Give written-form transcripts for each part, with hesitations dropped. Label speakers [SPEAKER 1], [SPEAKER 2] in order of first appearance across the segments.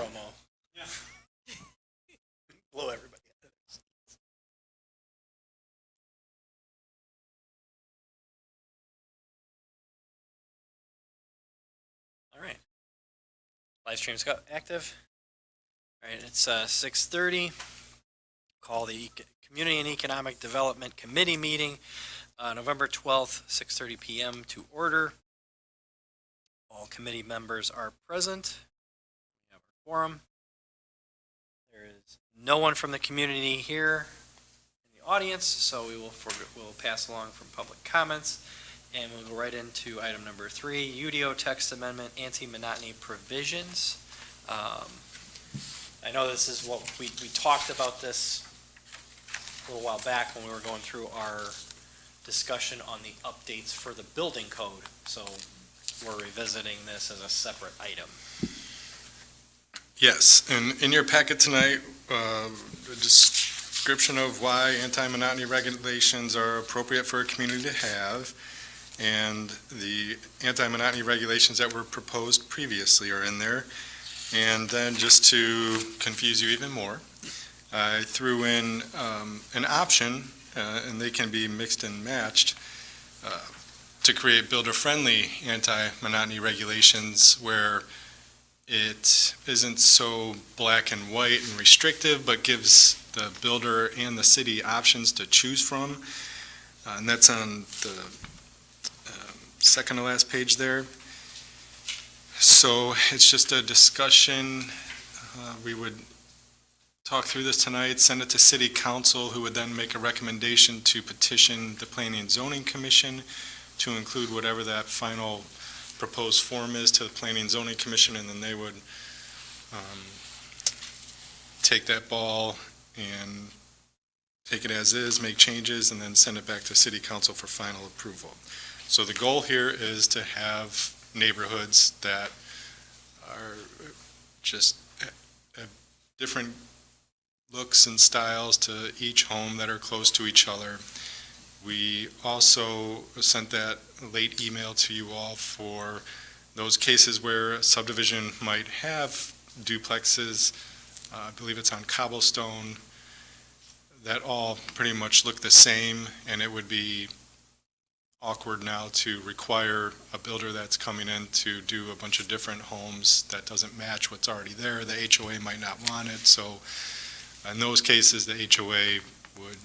[SPEAKER 1] promo.
[SPEAKER 2] Yeah.
[SPEAKER 1] Blow everybody out of their seats. All right. Live stream's active. All right, it's 6:30. Call the Community and Economic Development Committee meeting, November 12th, 6:30 p.m. to order. All committee members are present. We have our quorum. There is no one from the community here in the audience, so we'll pass along from public comments, and we'll go right into item number 3, UDO text amendment, anti-monotony provisions. I know this is what we talked about this a little while back when we were going through our discussion on the updates for the building code, so we're revisiting this as a separate item.
[SPEAKER 3] Yes, and in your packet tonight, a description of why anti-monotony regulations are appropriate for a community to have, and the anti-monotony regulations that were proposed previously are in there. And then just to confuse you even more, I threw in an option, and they can be mixed and matched, to create builder-friendly anti-monotony regulations where it isn't so black and white and restrictive, but gives the builder and the city options to choose from. And that's on the second to last page there. So it's just a discussion. We would talk through this tonight, send it to City Council, who would then make a recommendation to petition the Planning and Zoning Commission to include whatever that final proposed form is to the Planning and Zoning Commission, and then they would take that ball and take it as is, make changes, and then send it back to City Council for final approval. So the goal here is to have neighborhoods that are just have different looks and styles to each home that are close to each other. We also sent that late email to you all for those cases where a subdivision might have duplexes. I believe it's on cobblestone, that all pretty much look the same, and it would be awkward now to require a builder that's coming in to do a bunch of different homes that doesn't match what's already there. The HOA might not want it, so in those cases, the HOA would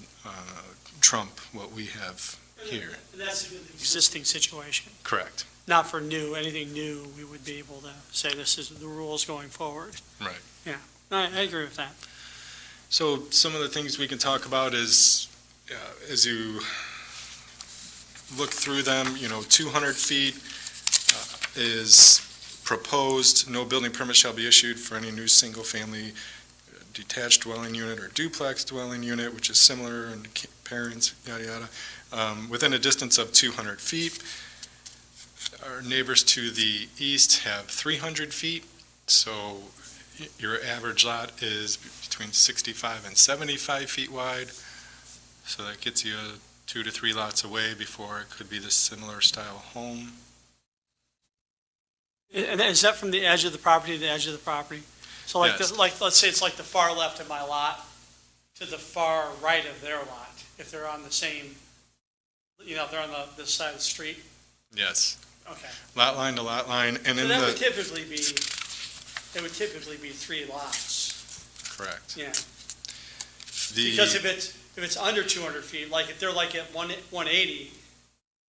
[SPEAKER 3] trump what we have here.
[SPEAKER 2] And that's an existing situation.
[SPEAKER 3] Correct.
[SPEAKER 2] Not for anything new, we would be able to say this is the rules going forward.
[SPEAKER 3] Right.
[SPEAKER 2] Yeah, I agree with that.
[SPEAKER 3] So some of the things we can talk about is, as you look through them, 200 feet is proposed. No building permit shall be issued for any new single-family detached dwelling unit or duplex dwelling unit, which is similar, and parents, yada, yada, within a distance of 200 feet. Our neighbors to the east have 300 feet, so your average lot is between 65 and 75 feet wide, so that gets you 2 to 3 lots away before it could be this similar style home.
[SPEAKER 2] And is that from the edge of the property to the edge of the property? So
[SPEAKER 3] Yes.
[SPEAKER 2] let's say it's like the far left of my lot to the far right of their lot, if they're on the same, if they're on this side of the street?
[SPEAKER 3] Yes.
[SPEAKER 2] Okay.
[SPEAKER 3] Lot line to lot line, and
[SPEAKER 2] So
[SPEAKER 3] in
[SPEAKER 2] that
[SPEAKER 3] the...
[SPEAKER 2] would typically be 3 lots.
[SPEAKER 3] Correct.
[SPEAKER 2] Yeah.
[SPEAKER 3] The,
[SPEAKER 2] Because if it's under 200 feet, like if they're like at 180,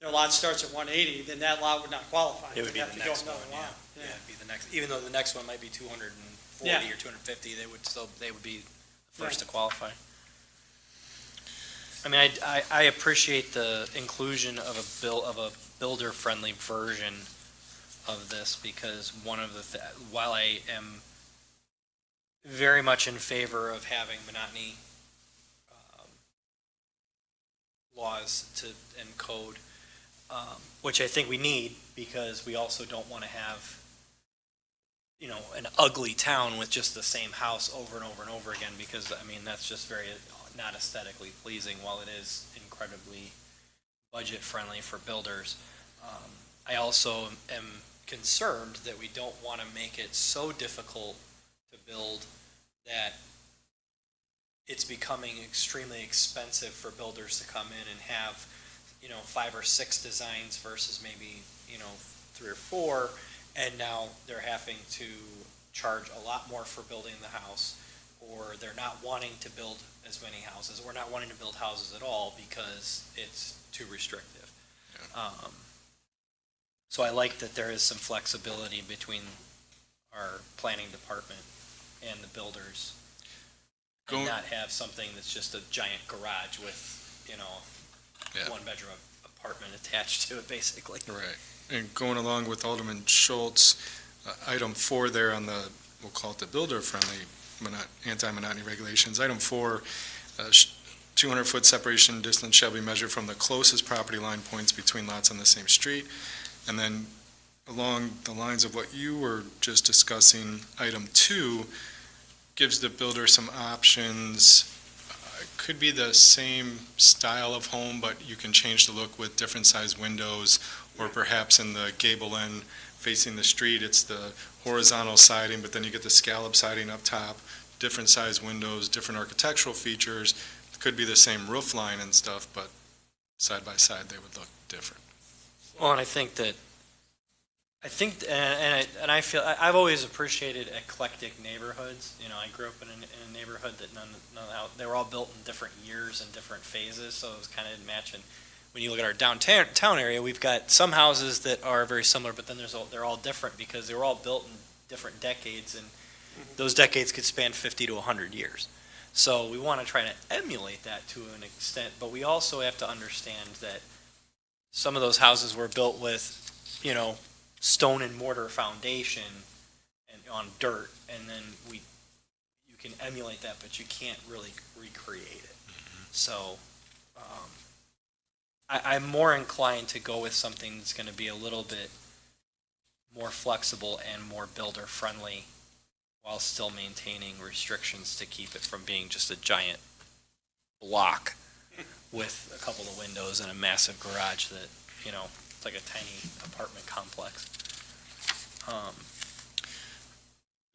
[SPEAKER 2] their lot starts at 180, then that lot would not qualify.
[SPEAKER 1] It would be
[SPEAKER 2] They'd
[SPEAKER 1] the
[SPEAKER 2] have to go
[SPEAKER 1] next one,
[SPEAKER 2] another
[SPEAKER 1] yeah.
[SPEAKER 2] lot.
[SPEAKER 1] Yeah, it'd be the next, even though the next one might be 240
[SPEAKER 2] Yeah.
[SPEAKER 1] or 250, they would be the first
[SPEAKER 2] Right.
[SPEAKER 1] to qualify. I mean, I appreciate the inclusion of a builder-friendly version of this, because while I am very much in favor of having monotony laws and code, which I think we need, because we also don't want to have an ugly town with just the same house over and over and over again, because I mean that's just very not aesthetically pleasing, while it is incredibly budget friendly for builders. I also am concerned that we don't want to make it so difficult to build, that it's becoming extremely expensive for builders to come in and have, 5 or 6 designs versus maybe, 3 or 4. And now they're having to charge a lot more for building the house, or they're not wanting to build as many houses, or not wanting to build houses at all because it's too restrictive. So I like that there is some flexibility between our planning department and the builders. And not have something that's just a giant garage with, one-bedroom apartment attached to it, basically.
[SPEAKER 3] Right. And going along with Alderman Schulz, item 4 there on the, we'll call it the builder-friendly anti-monotony regulations. Item 4, 200-foot separation distance shall be measured from the closest property line points between lots on the same street. And then along the lines of what you were just discussing, item 2 gives the builder some options. It could be the same style of home, but you can change the look with different size windows, or perhaps in the gable end facing the street, it's the horizontal siding, but then you get the scallop siding up top, different size windows, different architectural features. It could be the same roof line and stuff, but side by side they would look different.
[SPEAKER 1] Well, and I think, and I feel, I've always appreciated eclectic neighborhoods. I grew up in a neighborhood that they were all built in different years and different phases, so it was kind of matching. When you look at our downtown area, we've got some houses that are very similar, but then they're all different because they were all built in different decades, and those decades could span 50 to 100 years. So we want to try to emulate that to an extent, but we also have to understand that some of those houses were built with, stone and mortar foundation and on dirt, and then you can emulate that, but you can't really recreate it. So I'm more inclined to go with something that's going to be a little bit more flexible and more builder friendly, while still maintaining restrictions to keep it from being just a giant block with a couple of windows and a massive garage that, it's like a tiny apartment complex.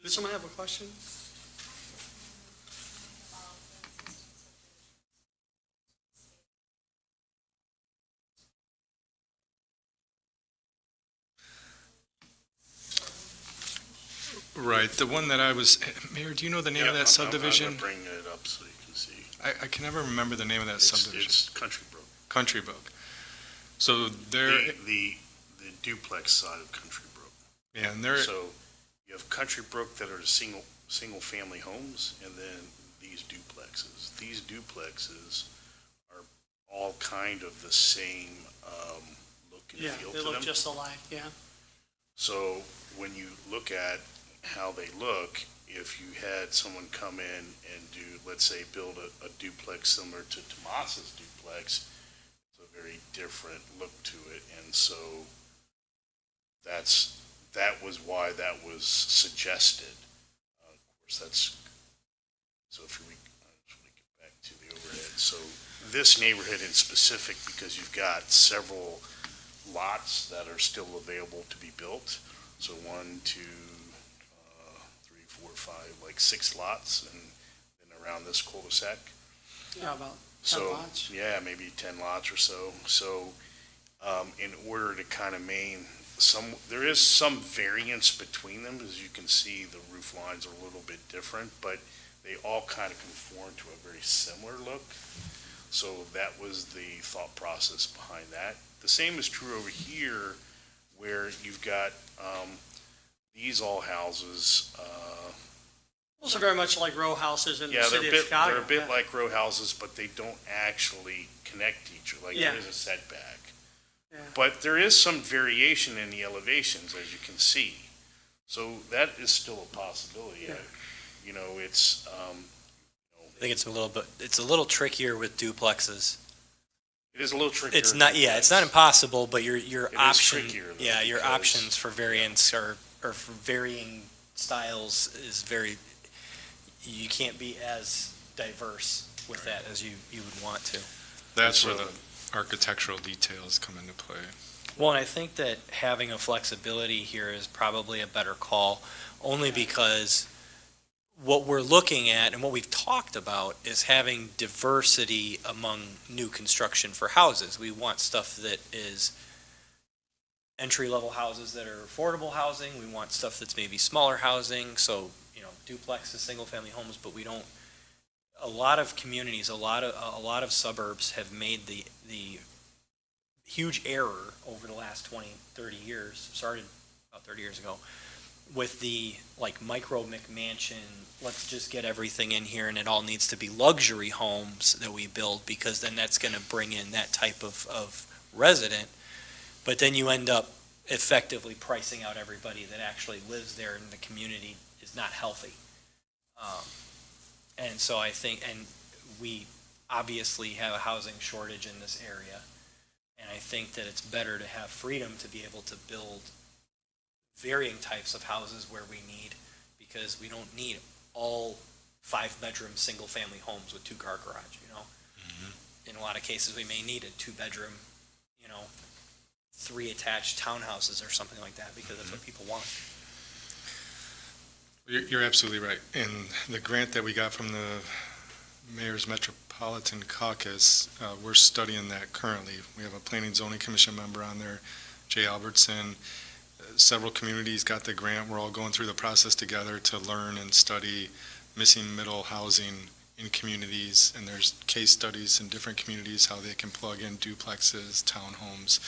[SPEAKER 2] Does someone have a question?
[SPEAKER 3] Right, the one that I was, Mayor, do you know the name of that subdivision?
[SPEAKER 4] I'm bringing it up so you can see.
[SPEAKER 3] I can never remember the name of that subdivision.
[SPEAKER 4] It's Country Brook.
[SPEAKER 3] Country Brook. So there,
[SPEAKER 4] The duplex side of Country Brook.
[SPEAKER 3] yeah, and there,
[SPEAKER 4] So you have Country Brook that are single family homes, and then these duplexes. These duplexes are all kind of the same look and
[SPEAKER 2] Yeah,
[SPEAKER 4] feel
[SPEAKER 2] they
[SPEAKER 4] to
[SPEAKER 2] look
[SPEAKER 4] them.
[SPEAKER 2] just alike, yeah.
[SPEAKER 4] So when you look at how they look, if you had someone come in and do, let's say, build a duplex similar to Tomas's duplex, it's a very different look to it. And so that was why that was suggested. Of course, so if we get back to the overhead. So this neighborhood in specific, because you've got several lots that are still available to be built. So 1, 2, 3, 4, 5, like 6 lots, and then around this cul-de-sac.
[SPEAKER 2] Yeah, about 10
[SPEAKER 4] So,
[SPEAKER 2] lots.
[SPEAKER 4] yeah, maybe 10 lots or so. So, in order to kind of there is some variance between them. As you can see, the roof lines are a little bit different, but they all kind of conform to a very similar look. So that was the thought process behind that. The same is true over here, where you've got these all houses.
[SPEAKER 2] Those are very much like row houses in the
[SPEAKER 4] Yeah,
[SPEAKER 2] city of Chicago.
[SPEAKER 4] they're a bit
[SPEAKER 2] yeah.
[SPEAKER 4] like row houses, but they don't actually connect to each other. Like
[SPEAKER 2] Yeah.
[SPEAKER 4] there is a setback.
[SPEAKER 2] Yeah.
[SPEAKER 4] But there is some variation in the elevations, as you can see. So that is still a possibility.
[SPEAKER 2] Yeah.
[SPEAKER 4] It's,
[SPEAKER 1] I think it's a little trickier with duplexes.
[SPEAKER 4] it is a little trickier.
[SPEAKER 1] It's not, yeah, it's not impossible, but your
[SPEAKER 4] is
[SPEAKER 1] option,
[SPEAKER 4] trickier, though,
[SPEAKER 1] yeah, your
[SPEAKER 4] because-
[SPEAKER 1] options for variance or for varying styles is you can't be as diverse with that as you would want to.
[SPEAKER 3] that's where the architectural details come into play.
[SPEAKER 1] Well, and I think that having a flexibility here is probably a better call, only because what we're looking at and what we've talked about is having diversity among new construction for houses. We want stuff that is entry-level houses that are affordable housing. We want stuff that's maybe smaller housing, so, duplexes, single-family homes, but we don't, a lot of communities, a lot of suburbs have made the huge error over the last 20, 30 years, started about 30 years ago, with the micro McMansion, let's just get everything in here and it all needs to be luxury homes that we build, because then that's going to bring in that type of resident. But then you end up effectively pricing out everybody that actually lives there, and the community is not healthy. And so I think, and we obviously have a housing shortage in this area, and I think that it's better to have freedom to be able to build varying types of houses where we need, because we don't need all 5-bedroom single-family homes with 2-car garage, In a lot of cases, we may need a 2-bedroom, 3 attached townhouses or something like that, because that's what people want.
[SPEAKER 3] You're absolutely right. And the grant that we got from the Mayor's Metropolitan Caucus, we're studying that currently. We have a Planning and Zoning Commission member on there, Jay Albertson. Several communities got the grant. We're all going through the process together to learn and study missing middle housing in communities. And there's case studies in different communities, how they can plug in duplexes, townhomes,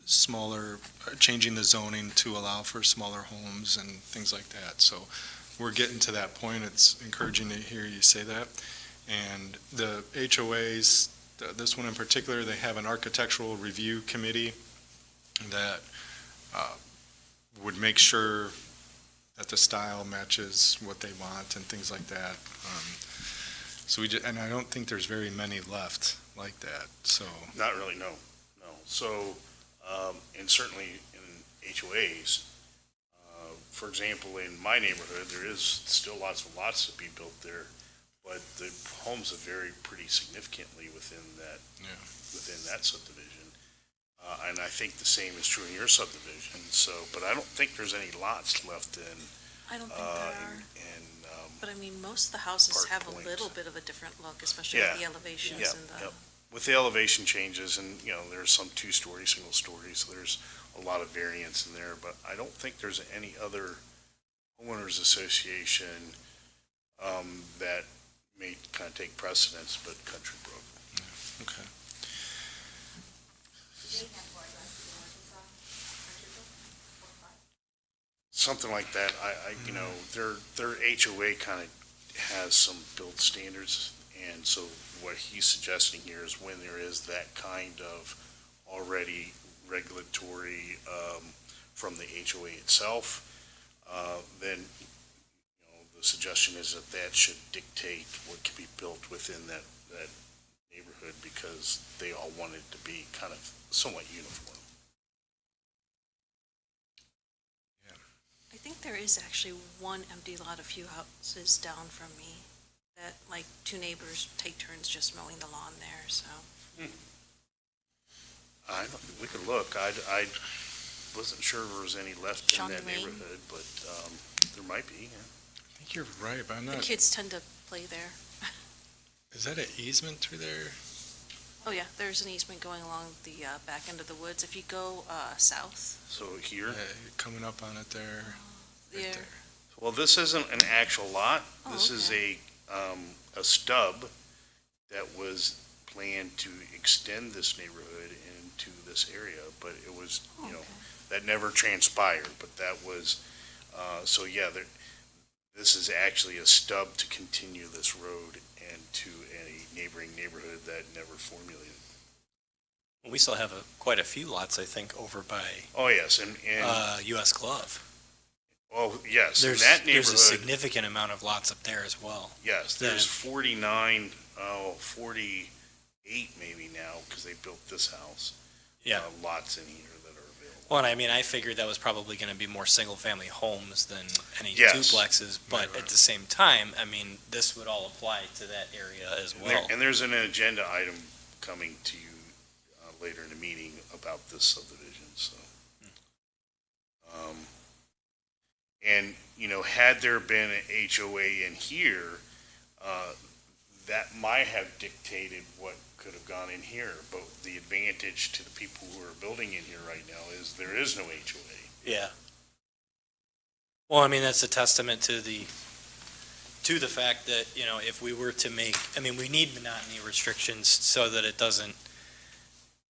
[SPEAKER 3] smaller, changing the zoning to allow for smaller homes and things like that. So we're getting to that point. It's encouraging to hear you say that. And the HOAs, this one in particular, they have an architectural review committee that would make sure that the style matches what they want and things like that. So and I don't think there's very many left like that, so.
[SPEAKER 4] Not really, no. So, and certainly in HOAs, for example, in my neighborhood, there is still lots of lots to be built there, but the homes have varied pretty significantly within that subdivision. And I think the same is true in your subdivision, so, but I don't think there's any lots left in,
[SPEAKER 5] I don't think there are. But I mean, most of the houses
[SPEAKER 4] Park
[SPEAKER 5] have
[SPEAKER 4] Point.
[SPEAKER 5] a little bit of a different look, especially with the elevations
[SPEAKER 4] Yeah,
[SPEAKER 5] and the.
[SPEAKER 4] yep. With the elevation changes, and, there's some 2-story, single-story, so there's a lot of variance in there, but I don't think there's any other homeowners association that may kind of take precedence, but Country Brook.
[SPEAKER 3] Okay.
[SPEAKER 4] Something like that. Their HOA kind of has some build standards, and so what he's suggesting here is when there is that kind of already regulatory from the HOA itself, then the suggestion is that should dictate what can be built within that neighborhood, because they all want it to be kind of somewhat uniform.
[SPEAKER 5] I think there is actually one empty lot a few houses down from me that, 2 neighbors take turns just mowing the lawn there, so.
[SPEAKER 4] We could look. I wasn't sure there was any left in
[SPEAKER 5] Shawnee
[SPEAKER 4] that
[SPEAKER 5] Lane.
[SPEAKER 4] neighborhood, but there might be, yeah.
[SPEAKER 3] I think you're right, but I'm
[SPEAKER 5] The
[SPEAKER 3] not,
[SPEAKER 5] kids tend to play there.
[SPEAKER 3] is that an easement through there?
[SPEAKER 5] Oh, yeah, there's an easement going along the back end of the woods. If you go south,
[SPEAKER 4] So here,
[SPEAKER 3] Yeah, coming up on it there. Right
[SPEAKER 5] there.
[SPEAKER 3] there.
[SPEAKER 4] well, this isn't an actual lot.
[SPEAKER 5] Oh,
[SPEAKER 4] This is a stub that was planned to extend this neighborhood into this area, but it was,
[SPEAKER 5] Oh, okay.
[SPEAKER 4] that never transpired, but that was, so yeah, this is actually a stub to continue this road and to a neighboring neighborhood that never formulated.
[SPEAKER 1] We still have quite a few lots, I think, over by
[SPEAKER 4] Oh, yes, and
[SPEAKER 1] US Glove.
[SPEAKER 4] oh, yes, in
[SPEAKER 1] There's
[SPEAKER 4] that
[SPEAKER 1] a
[SPEAKER 4] neighborhood,
[SPEAKER 1] significant amount of lots up there as well.
[SPEAKER 4] yes,
[SPEAKER 1] that-
[SPEAKER 4] there's 48 maybe now, because they built this house.
[SPEAKER 1] Yeah.
[SPEAKER 4] Lots in here that are available.
[SPEAKER 1] Well, and I mean, I figured that was probably going to be more single-family homes than any
[SPEAKER 4] Yes.
[SPEAKER 1] duplexes, but
[SPEAKER 3] Right.
[SPEAKER 1] at the same time, I mean, this would all apply to that area as well.
[SPEAKER 4] And there's an agenda item coming to you later in the meeting about this subdivision, so. And, had there been an HOA in here, that might have dictated what could have gone in here. But the advantage to the people who are building in here right now is there is no HOA.
[SPEAKER 1] Yeah. Well, I mean, that's a testament to the fact that, if we were to make, we need monotony restrictions so that it doesn't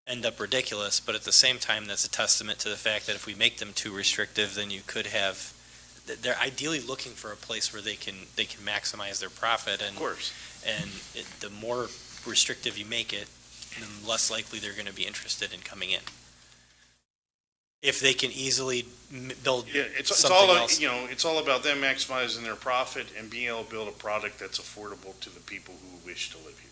[SPEAKER 1] end up ridiculous, but at the same time, that's a testament to the fact that if we make them too restrictive, then you could have, they're ideally looking for a place where they can maximize their profit,
[SPEAKER 4] Of course.
[SPEAKER 1] and the more restrictive you make it, the less likely they're going to be interested in coming in. If they can easily build
[SPEAKER 4] Yeah, it's
[SPEAKER 1] something
[SPEAKER 4] all,
[SPEAKER 1] else.
[SPEAKER 4] it's all about them maximizing their profit and being able to build a product that's affordable to the people who wish to live here.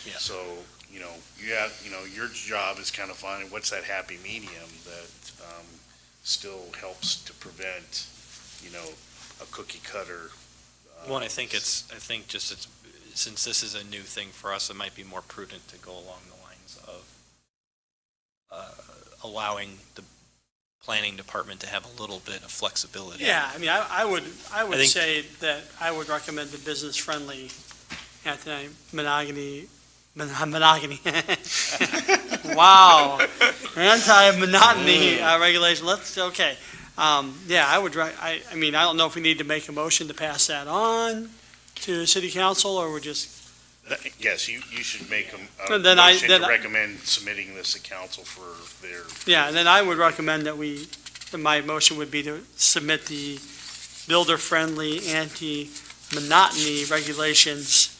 [SPEAKER 1] Yeah.
[SPEAKER 4] So, your job is kind of finding what's that happy medium that, still helps to prevent, a cookie cutter.
[SPEAKER 1] Well, I think since this is a new thing for us, it might be more prudent to go along the lines of allowing the planning department to have a little bit of flexibility.
[SPEAKER 2] Yeah, I would
[SPEAKER 1] I think-
[SPEAKER 2] say that I would recommend the business-friendly monogamy. Wow. Anti-monotony regulation. Okay. I don't know if we need to make a motion to pass that on to city council, or we're just,
[SPEAKER 4] Yes, you should make a
[SPEAKER 2] And then
[SPEAKER 4] motion
[SPEAKER 2] then
[SPEAKER 4] to
[SPEAKER 2] I-
[SPEAKER 4] recommend submitting this to council for their.
[SPEAKER 2] yeah, and then I would recommend that my motion would be to submit the builder-friendly anti-monotony regulations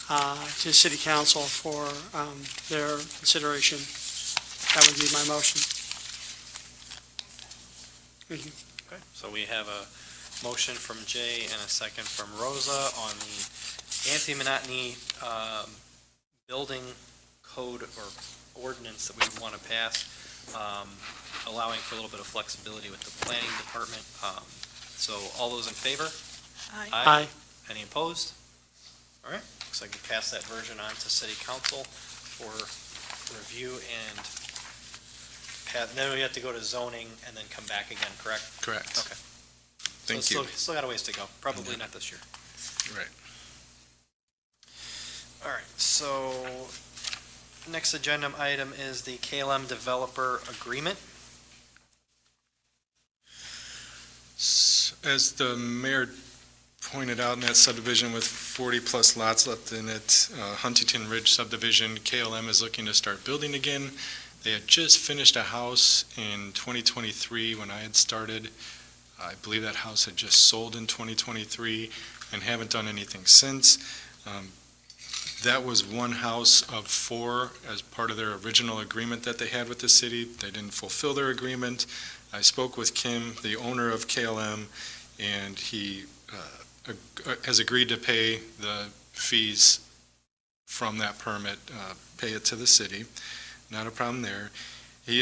[SPEAKER 2] to city council for their consideration. That would be my motion.
[SPEAKER 1] Okay, so we have a motion from Jay and a second from Rosa on the anti-monotony building code or ordinance that we want to pass, allowing for a little bit of flexibility with the planning department. So all those in favor?
[SPEAKER 2] Aye.
[SPEAKER 1] Any opposed? All right, looks like we passed that version on to city council for review and then we have to go to zoning and then come back again, correct?
[SPEAKER 3] Correct.
[SPEAKER 1] Okay.
[SPEAKER 3] Thank
[SPEAKER 1] So
[SPEAKER 3] you.
[SPEAKER 1] Still got a ways to go, probably not this year.
[SPEAKER 3] Right.
[SPEAKER 1] All right, so next agenda item is the KLM developer agreement.
[SPEAKER 3] As the mayor pointed out in that subdivision with 40-plus lots left in it, Huntington Ridge subdivision, KLM is looking to start building again. They had just finished a house in 2023 when I had started. I believe that house had just sold in 2023 and haven't done anything since. That was one house of four as part of their original agreement that they had with the city. They didn't fulfill their agreement. I spoke with Kim, the owner of KLM, and he has agreed to pay the fees from that permit, pay it to the city. Not a problem there. He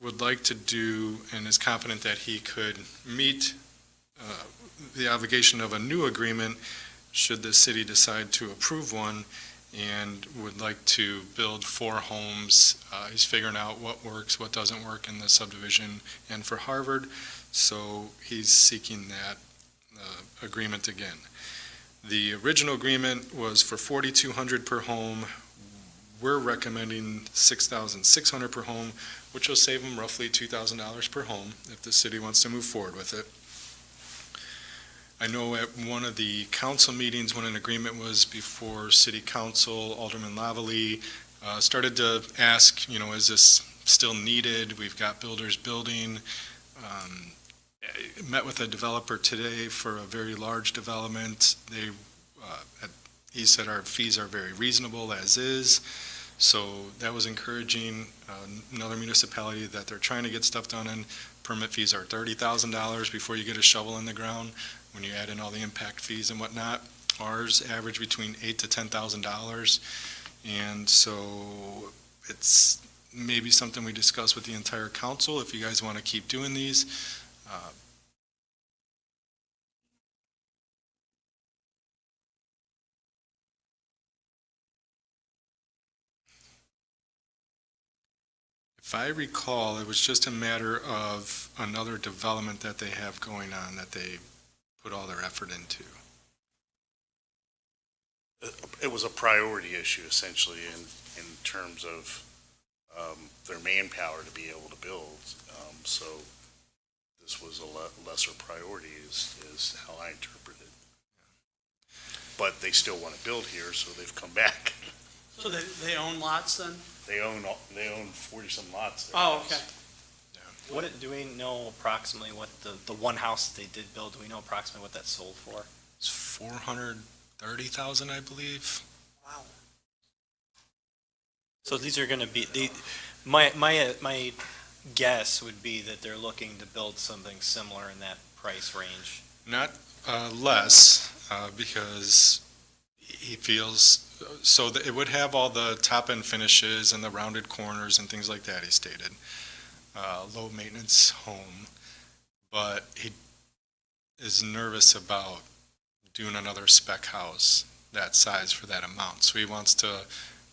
[SPEAKER 3] would like to do and is confident that he could meet the obligation of a new agreement should the city decide to approve one, and would like to build 4 homes. He's figuring out what works, what doesn't work in the subdivision and for Harvard, so he's seeking that agreement again. The original agreement was for $4,200 per home. We're recommending $6,600 per home, which will save them roughly $2,000 per home if the city wants to move forward with it. I know at one of the council meetings when an agreement was before city council, Alderman Lavallee started to ask, is this still needed? We've got builders building. Met with a developer today for a very large development. He said our fees are very reasonable as is. So that was encouraging. Another municipality that they're trying to get stuff done in, permit fees are $30,000 before you get a shovel in the ground. When you add in all the impact fees and whatnot, ours average between $8,000 to $10,000. And so it's maybe something we discuss with the entire council if you guys want to keep doing these. If I recall, it was just a matter of another development that they have going on that they put all their effort into.
[SPEAKER 4] It was a priority issue essentially in terms of their manpower to be able to build. So this was a lesser priority is how I interpret it. But they still want to build here, so they've come back.
[SPEAKER 2] So they own lots then?
[SPEAKER 4] They own 40-some lots there.
[SPEAKER 2] Oh, okay.
[SPEAKER 1] Do we know approximately what the one house that they did build, do we know approximately what that sold for?
[SPEAKER 3] It's 430,000, I believe.
[SPEAKER 2] Wow.
[SPEAKER 1] So these are gonna be, my guess would be that they're looking to build something similar in that price range.
[SPEAKER 3] Not less, because he feels, so that it would have all the top-end finishes and the rounded corners and things like that, he stated. Low-maintenance home, but he is nervous about doing another spec house that size for that amount. So he wants to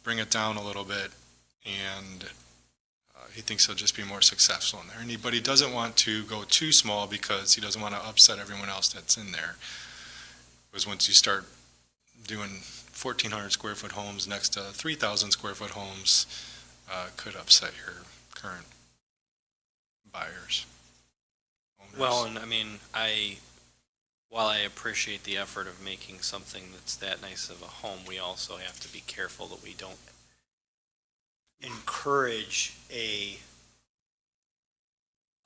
[SPEAKER 3] bring it down a little bit, and he thinks he'll just be more successful in there. But he doesn't want to go too small because he doesn't want to upset everyone else that's in there. Because once you start doing 1,400 square foot homes next to 3,000 square foot homes, could upset your current buyers. Owners.
[SPEAKER 1] Well, and I mean, while I appreciate the effort of making something that's that nice of a home, we also have to be careful that we don't encourage a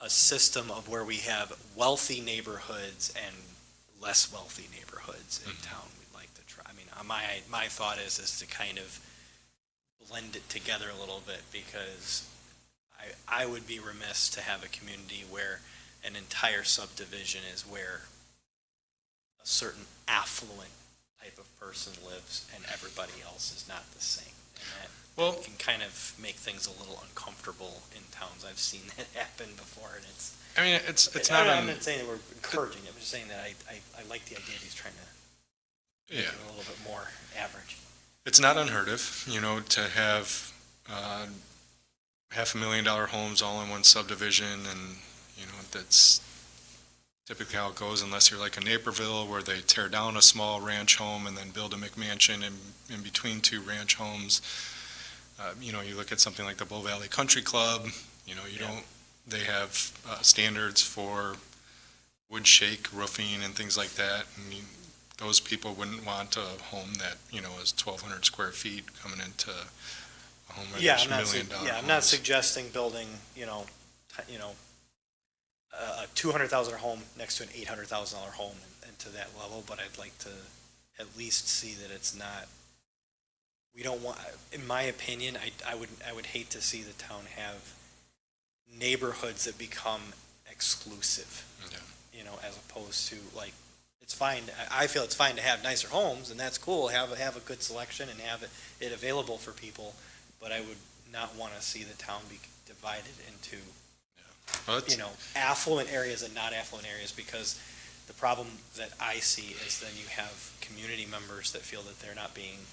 [SPEAKER 1] system of where we have wealthy neighborhoods and less wealthy neighborhoods in town. We'd like to try, I mean, my thought is to kind of blend it together a little bit, because I would be remiss to have a community where an entire subdivision is where a certain affluent type of person lives and everybody else is not the same. And that can kind of make things a little uncomfortable in towns. I've seen that happen before, and it's
[SPEAKER 3] not.
[SPEAKER 1] I'm not saying that we're encouraging it. I'm just saying that I like the idea that he's trying to make it a little bit more average.
[SPEAKER 3] It's not unheard of, to have $500,000 homes all in one subdivision, and that's typically how it goes, unless you're like a Naperville where they tear down a small ranch home and then build a McMansion in between two ranch homes. You look at something like the Bow Valley Country Club, they have standards for wood shake roofing and things like that. I mean, those people wouldn't want a home that, is 1,200 square feet coming into a home where there's $1 million.
[SPEAKER 1] I'm not suggesting building, a $200,000 home next to an $800,000 home and to that level, but I'd like to at least see that it's not. We don't want, in my opinion, I would hate to see the town have neighborhoods that become exclusive. As opposed to like, it's fine. I feel it's fine to have nicer homes, and that's cool. Have a good selection and have it available for people, but I would not want to see the town be divided into affluent areas and not affluent areas, because the problem that I see is then you have community members that feel that they're not being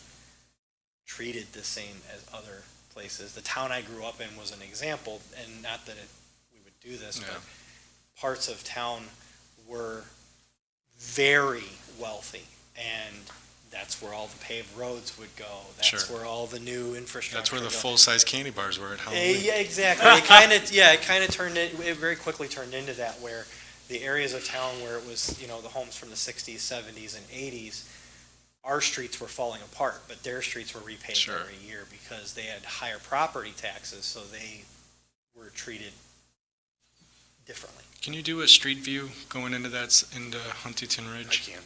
[SPEAKER 1] treated the same as other places. The town I grew up in was an example, and not that we would do this, but parts of town were very wealthy, and that's where all the paved roads would go. That's where all the new infrastructure.
[SPEAKER 3] That's where the full-size candy bars were at Halloween.
[SPEAKER 1] Yeah, exactly. It very quickly turned into that, where the areas of town where it was, the homes from the 60s, 70s, and 80s, our streets were falling apart, but their streets were repaved every year because they had higher property taxes, so they were treated differently.
[SPEAKER 3] Can you do a street view going into Huntington Ridge?
[SPEAKER 4] I can.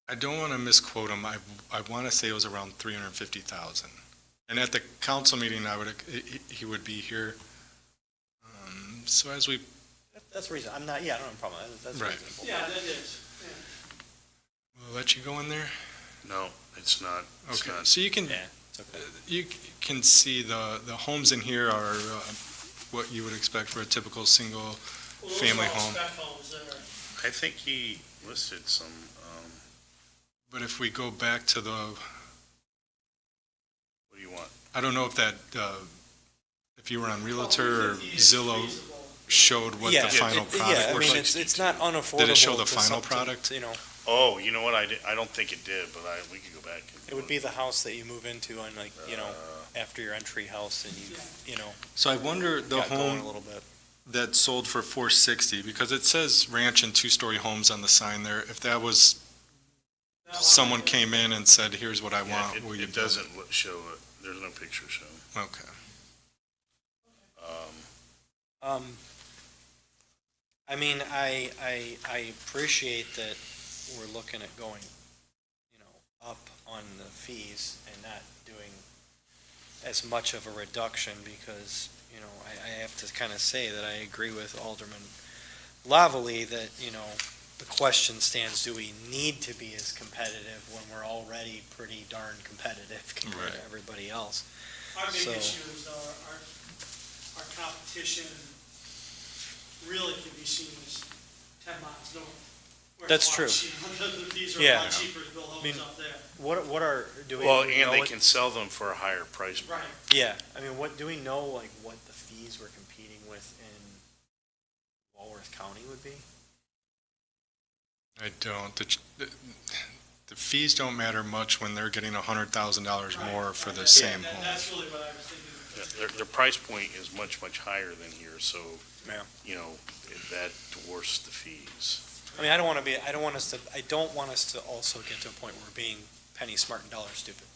[SPEAKER 3] I don't want to misquote him. I want to say it was around 350,000. And at the council meeting, he would be here. So as we.
[SPEAKER 1] That's reasonable. I don't have a problem. That's reasonable.
[SPEAKER 2] Yeah, that is.
[SPEAKER 3] We'll let you go in there.
[SPEAKER 4] No, it's not. It's
[SPEAKER 3] Okay.
[SPEAKER 4] not.
[SPEAKER 3] So you can.
[SPEAKER 1] Yeah, it's okay.
[SPEAKER 3] You can see the homes in here are what you would expect for a typical single family home.
[SPEAKER 4] I think he listed some.
[SPEAKER 3] But if we go back to the I don't know if that, if you were on Realtor or Zillow showed what the final product
[SPEAKER 1] Yeah, I
[SPEAKER 3] was.
[SPEAKER 1] mean, it's not unaffordable.
[SPEAKER 3] Did it show the
[SPEAKER 1] to
[SPEAKER 3] final
[SPEAKER 1] something,
[SPEAKER 3] product?
[SPEAKER 1] You know,
[SPEAKER 4] Oh, you know what, I don't think it did, but we could go back. and
[SPEAKER 1] it would be the house that you move into on, like, you know, after your entry house and you know,
[SPEAKER 3] So I wonder the
[SPEAKER 1] got going a
[SPEAKER 3] home
[SPEAKER 1] little bit.
[SPEAKER 3] that sold for 460, because it says ranch and two-story homes on the sign there, if that was, someone came in and said, here's what I
[SPEAKER 4] Yeah,
[SPEAKER 3] want, will you
[SPEAKER 4] it
[SPEAKER 3] build
[SPEAKER 4] doesn't show it, there's no picture shown.
[SPEAKER 3] Okay.
[SPEAKER 1] I mean, I appreciate that we're looking at going, you know, up on the fees and not doing as much of a reduction because, you know, I have to kind of say that I agree with Alderman Lavallee that, you know, the question stands, do we need to be as competitive when we're already pretty darn competitive compared to
[SPEAKER 3] Right.
[SPEAKER 1] everybody else?
[SPEAKER 2] Our big
[SPEAKER 1] So-
[SPEAKER 2] issue is our competition really can be seen as 10 miles north. where
[SPEAKER 1] That's
[SPEAKER 2] it's a
[SPEAKER 1] true.
[SPEAKER 2] lot cheaper. These are a
[SPEAKER 1] Yeah.
[SPEAKER 2] lot cheaper to build
[SPEAKER 1] mean,
[SPEAKER 2] homes up there.
[SPEAKER 1] What are, do we?
[SPEAKER 4] Well,
[SPEAKER 1] do we know
[SPEAKER 4] and they
[SPEAKER 1] what-
[SPEAKER 4] can sell them for a higher price.
[SPEAKER 2] Right.
[SPEAKER 1] Yeah, I mean, do we know, like, what the fees we're competing with in Walworth County would be?
[SPEAKER 3] I don't. The fees don't matter much when they're getting $100,000 more for the same home.
[SPEAKER 2] That's really what I was thinking.
[SPEAKER 4] Yeah, their price point is much, much higher than here, so,
[SPEAKER 1] Yeah.
[SPEAKER 4] you know, that dwarfs the fees.
[SPEAKER 1] I mean, I don't want us to also get to a point where we're being penny smart and dollar stupid.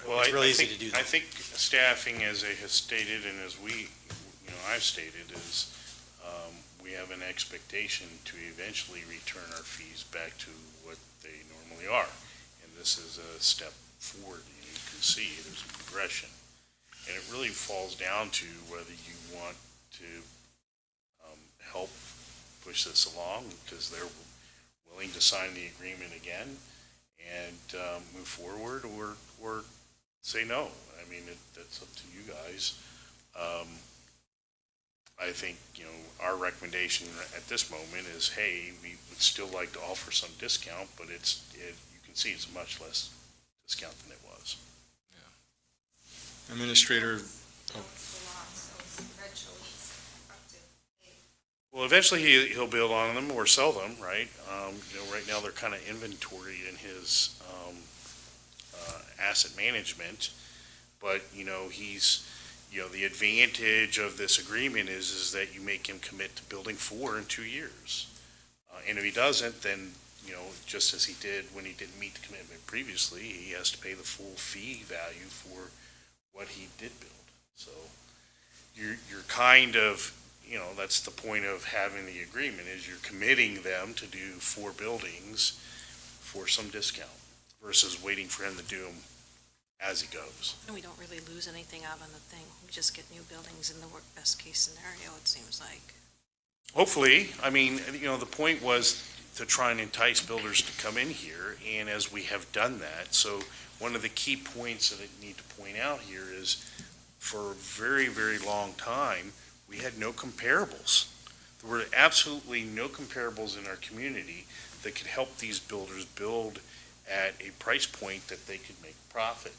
[SPEAKER 4] Well,
[SPEAKER 1] It's
[SPEAKER 4] I-
[SPEAKER 1] really
[SPEAKER 4] I
[SPEAKER 1] easy
[SPEAKER 4] think-
[SPEAKER 1] to do that.
[SPEAKER 4] I think staffing, as they have stated, and as I've stated, is, we have an expectation to eventually return our fees back to what they normally are. And this is a step forward, and you can see there's a progression. And it really falls down to whether you want to, help push this along, because they're willing to sign the agreement again and, move forward, or say no. I mean, that's up to you guys. I think, you know, our recommendation at this moment is, hey, we would still like to offer some discount, but you can see it's much less discount than it was.
[SPEAKER 3] Administrator,
[SPEAKER 4] Well, eventually he'll build on them or sell them, right? You know, right now they're kind of inventory in his, asset management. But, you know, the advantage of this agreement is that you make him commit to building 4 in 2 years. And if he doesn't, then, you know, just as he did when he didn't meet the commitment previously, he has to pay the full fee value for what he did build. So you're kind of, you know, that's the point of having the agreement, is you're committing them to do 4 buildings for some discount versus waiting for him to do them as he goes.
[SPEAKER 5] And we don't really lose anything out on the thing. We just get new buildings in the best case scenario, it seems like.
[SPEAKER 4] Hopefully, I mean, you know, the point was to try and entice builders to come in here, and as we have done that, so one of the key points that I need to point out here is, for a very, very long time, we had no comparables. There were absolutely no comparables in our community that could help these builders build at a price point that they could make profit.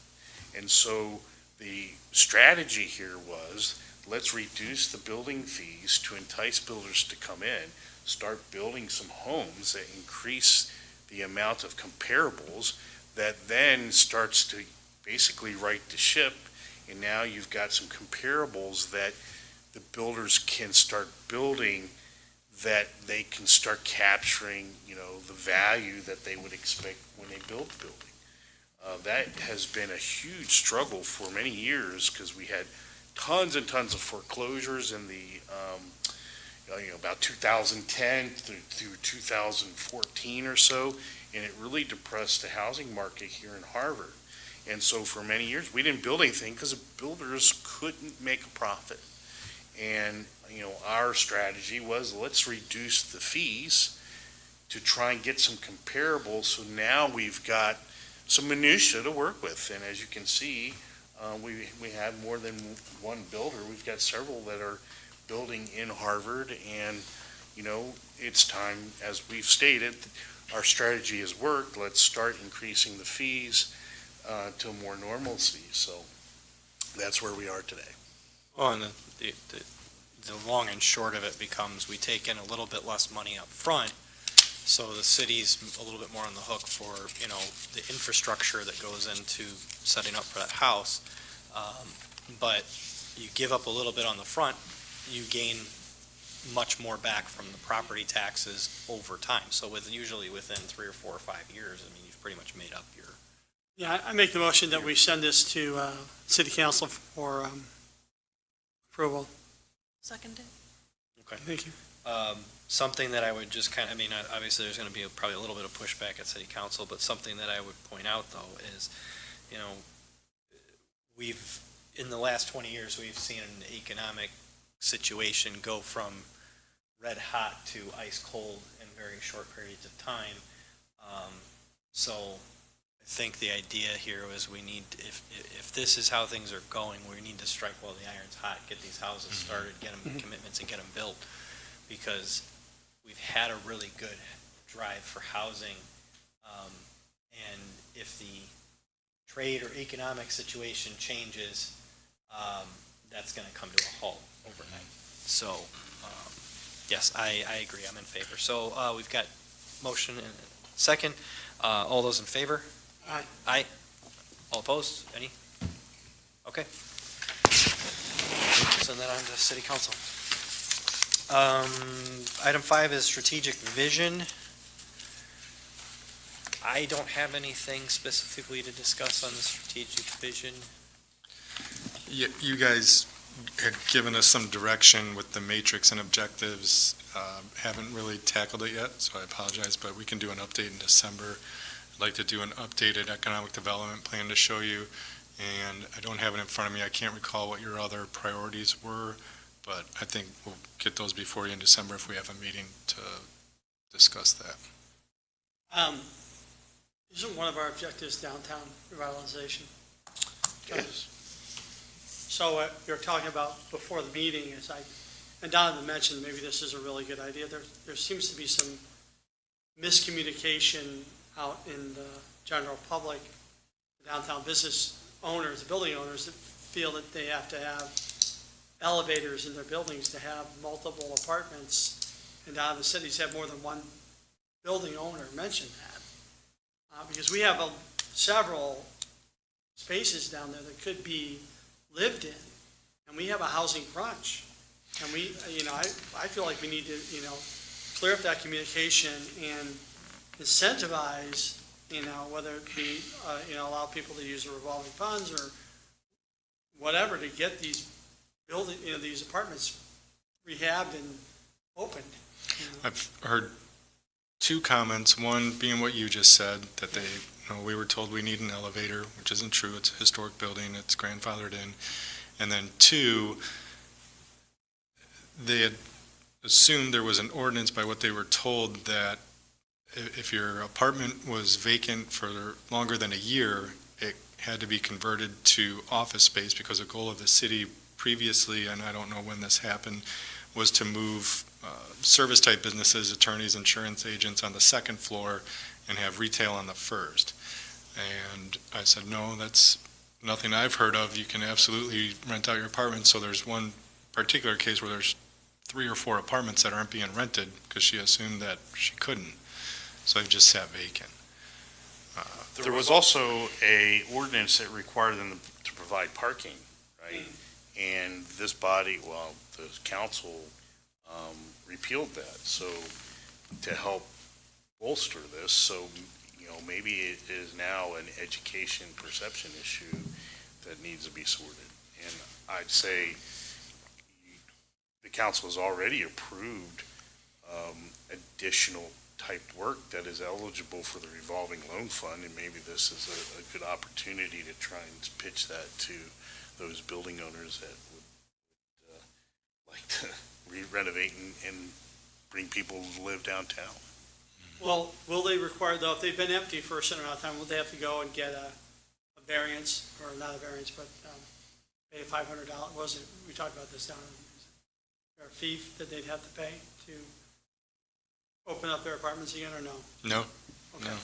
[SPEAKER 4] And so the strategy here was, let's reduce the building fees to entice builders to come in, start building some homes that increase the amount of comparables that then starts to basically right the ship. And now you've got some comparables that the builders can start building, that they can start capturing, you know, the value that they would expect when they build the building. That has been a huge struggle for many years, because we had tons and tons of foreclosures in the, about 2010 through 2014 or so, and it really depressed the housing market here in Harvard. And so for many years, we didn't build anything because the builders couldn't make a profit. And, you know, our strategy was, let's reduce the fees to try and get some comparables. So now we've got some minutia to work with. And as you can see, we have more than one builder. We've got several that are building in Harvard. And, you know, it's time, as we've stated, our strategy has worked. Let's start increasing the fees to more normalcy. So that's where we are today.
[SPEAKER 1] Well, and the long and short of it becomes, we take in a little bit less money up front, so the city's a little bit more on the hook for, the infrastructure that goes into setting up for that house. But you give up a little bit on the front, you gain much more back from the property taxes over time. So usually within 3 or 4 or 5 years, you've pretty much made up your.
[SPEAKER 2] Yeah, I make the motion that we send this to city council for approval.
[SPEAKER 5] Seconded?
[SPEAKER 1] Okay.
[SPEAKER 2] Thank you.
[SPEAKER 1] Something that I would just obviously there's going to be probably a little bit of pushback at city council, but something that I would point out though is, in the last 20 years, we've seen an economic situation go from red hot to ice cold in very short periods of time. So I think the idea here was we need, if this is how things are going, we need to strike while the iron's hot, get these houses started, get them commitments and get them built. Because we've had a really good drive for housing. And if the trade or economic situation changes, that's going to come to a halt overnight. So, yes, I agree. I'm in favor. So we've got motion and second. All those in favor?
[SPEAKER 2] Aye.
[SPEAKER 1] Aye. All opposed? Any? Okay. Send that on to city council. Item 5 is strategic vision. I don't have anything specifically to discuss on the strategic vision.
[SPEAKER 3] You guys had given us some direction with the matrix and objectives. Haven't really tackled it yet, so I apologize, but we can do an update in December. I'd like to do an updated economic development plan to show you, and I don't have it in front of me. I can't recall what your other priorities were, but I think we'll get those before you in December if we have a meeting to discuss that.
[SPEAKER 2] Isn't one of our objectives downtown revitalization?
[SPEAKER 4] Yes.
[SPEAKER 2] So you're talking about before the meeting, and Donovan mentioned maybe this is a really good idea. There seems to be some miscommunication out in the general public, the downtown business owners, the building owners that feel that they have to have elevators in their buildings to have multiple apartments, and Donovan cities have more than one building owner mentioned that. Because we have several spaces down there that could be lived in, and we have a housing crunch. And we, I feel like we need to, clear up that communication and incentivize, whether it be, allow people to use the revolving funds or whatever to get these these apartments rehabbed and opened.
[SPEAKER 3] I've heard two comments, one being what you just said, that we were told we need an elevator, which isn't true. It's a historic building. It's grandfathered in. And then two, they had assumed there was an ordinance by what they were told that if your apartment was vacant for longer than a year, it had to be converted to office space because the goal of the city previously, and I don't know when this happened, was to move service-type businesses, attorneys, insurance agents on the second floor and have retail on the first. And I said, no, that's nothing I've heard of. You can absolutely rent out your apartment. So there's one particular case where there's 3 or 4 apartments that aren't being rented because she assumed that she couldn't. So they've just sat vacant.
[SPEAKER 4] There was also a ordinance that required them to provide parking, right? And this body, the council repealed that. So to help bolster this, so, maybe it is now an education perception issue that needs to be sorted. And I'd say the council has already approved additional typed work that is eligible for the revolving loan fund, and maybe this is a good opportunity to try and pitch that to those building owners that would like to re-renovate and bring people to live downtown.
[SPEAKER 2] Well, will they require, though, if they've been empty for a certain amount of time, will they have to go and get a variance, or not a variance, but pay $500? We talked about this down, is there a fee that they'd have to pay to open up their apartments again, or no?
[SPEAKER 3] No,
[SPEAKER 2] Okay.
[SPEAKER 3] no.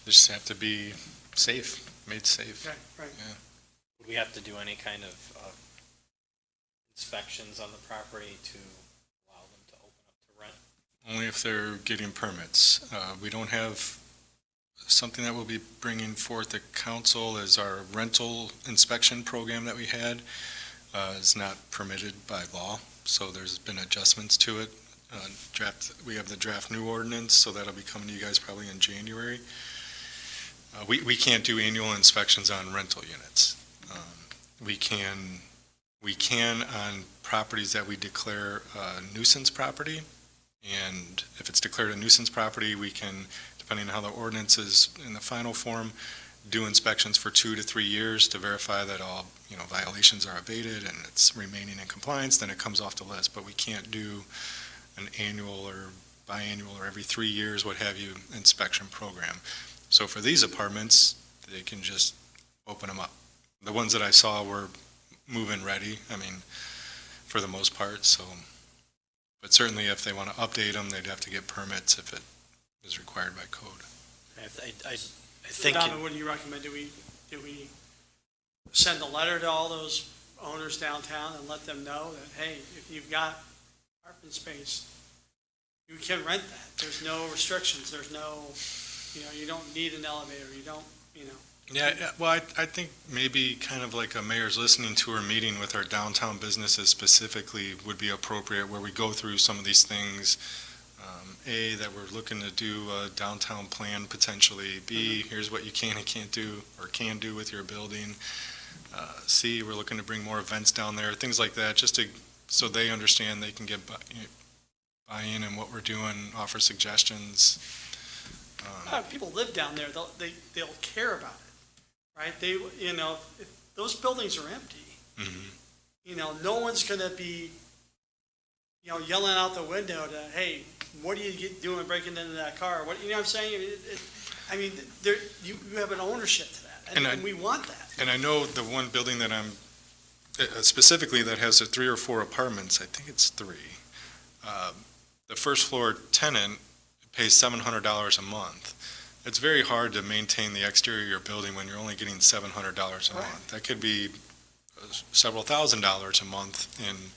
[SPEAKER 3] They just have to be safe, made safe.
[SPEAKER 2] Okay, right.
[SPEAKER 3] Yeah.
[SPEAKER 1] would we have to do any kind of inspections on the property to allow them to open up to rent?
[SPEAKER 3] Only if they're getting permits. We don't have something that we'll be bringing forth to council as our rental inspection program that we had is not permitted by law, so there's been adjustments to it. We have the draft new ordinance, so that'll be coming to you guys probably in January. We can't do annual inspections on rental units. We can on properties that we declare a nuisance property, and if it's declared a nuisance property, we can, depending on how the ordinance is in the final form, do inspections for 2 to 3 years to verify that all, violations are abated and it's remaining in compliance, then it comes off the list. But we can't do an annual or biannual or every 3 years, what have you, inspection program. So for these apartments, they can just open them up. The ones that I saw were move-in ready, for the most part, so. But certainly if they want to update them, they'd have to get permits if it is required by code.
[SPEAKER 1] I think,
[SPEAKER 2] Donovan, what do you recommend? Do we send a letter to all those owners downtown and let them know that, hey, if you've got apartment space, you can rent that. There's no restrictions. There's no, you don't need an elevator. You don't,
[SPEAKER 3] Yeah, well, I think maybe kind of like a mayor's listening tour meeting with our downtown businesses specifically would be appropriate, where we go through some of these things. A, that we're looking to do a downtown plan potentially. B, here's what you can and can't do, or can do with your building. C, we're looking to bring more events down there, things like that, just so they understand they can get buy-in in what we're doing, offer suggestions.
[SPEAKER 2] people live down there. They'll care about it, right? If those buildings are empty,
[SPEAKER 3] Mhm.
[SPEAKER 2] no one's going to be, yelling out the window to, hey, what are you doing breaking into that car? What, what I'm saying? You have an ownership to that, and we want that.
[SPEAKER 3] And I know the one building that I'm, specifically that has 3 or 4 apartments, I think it's 3. The first floor tenant pays $700 a month. It's very hard to maintain the exterior of your building when you're only getting $700 a month. That could be several $1,000s a month in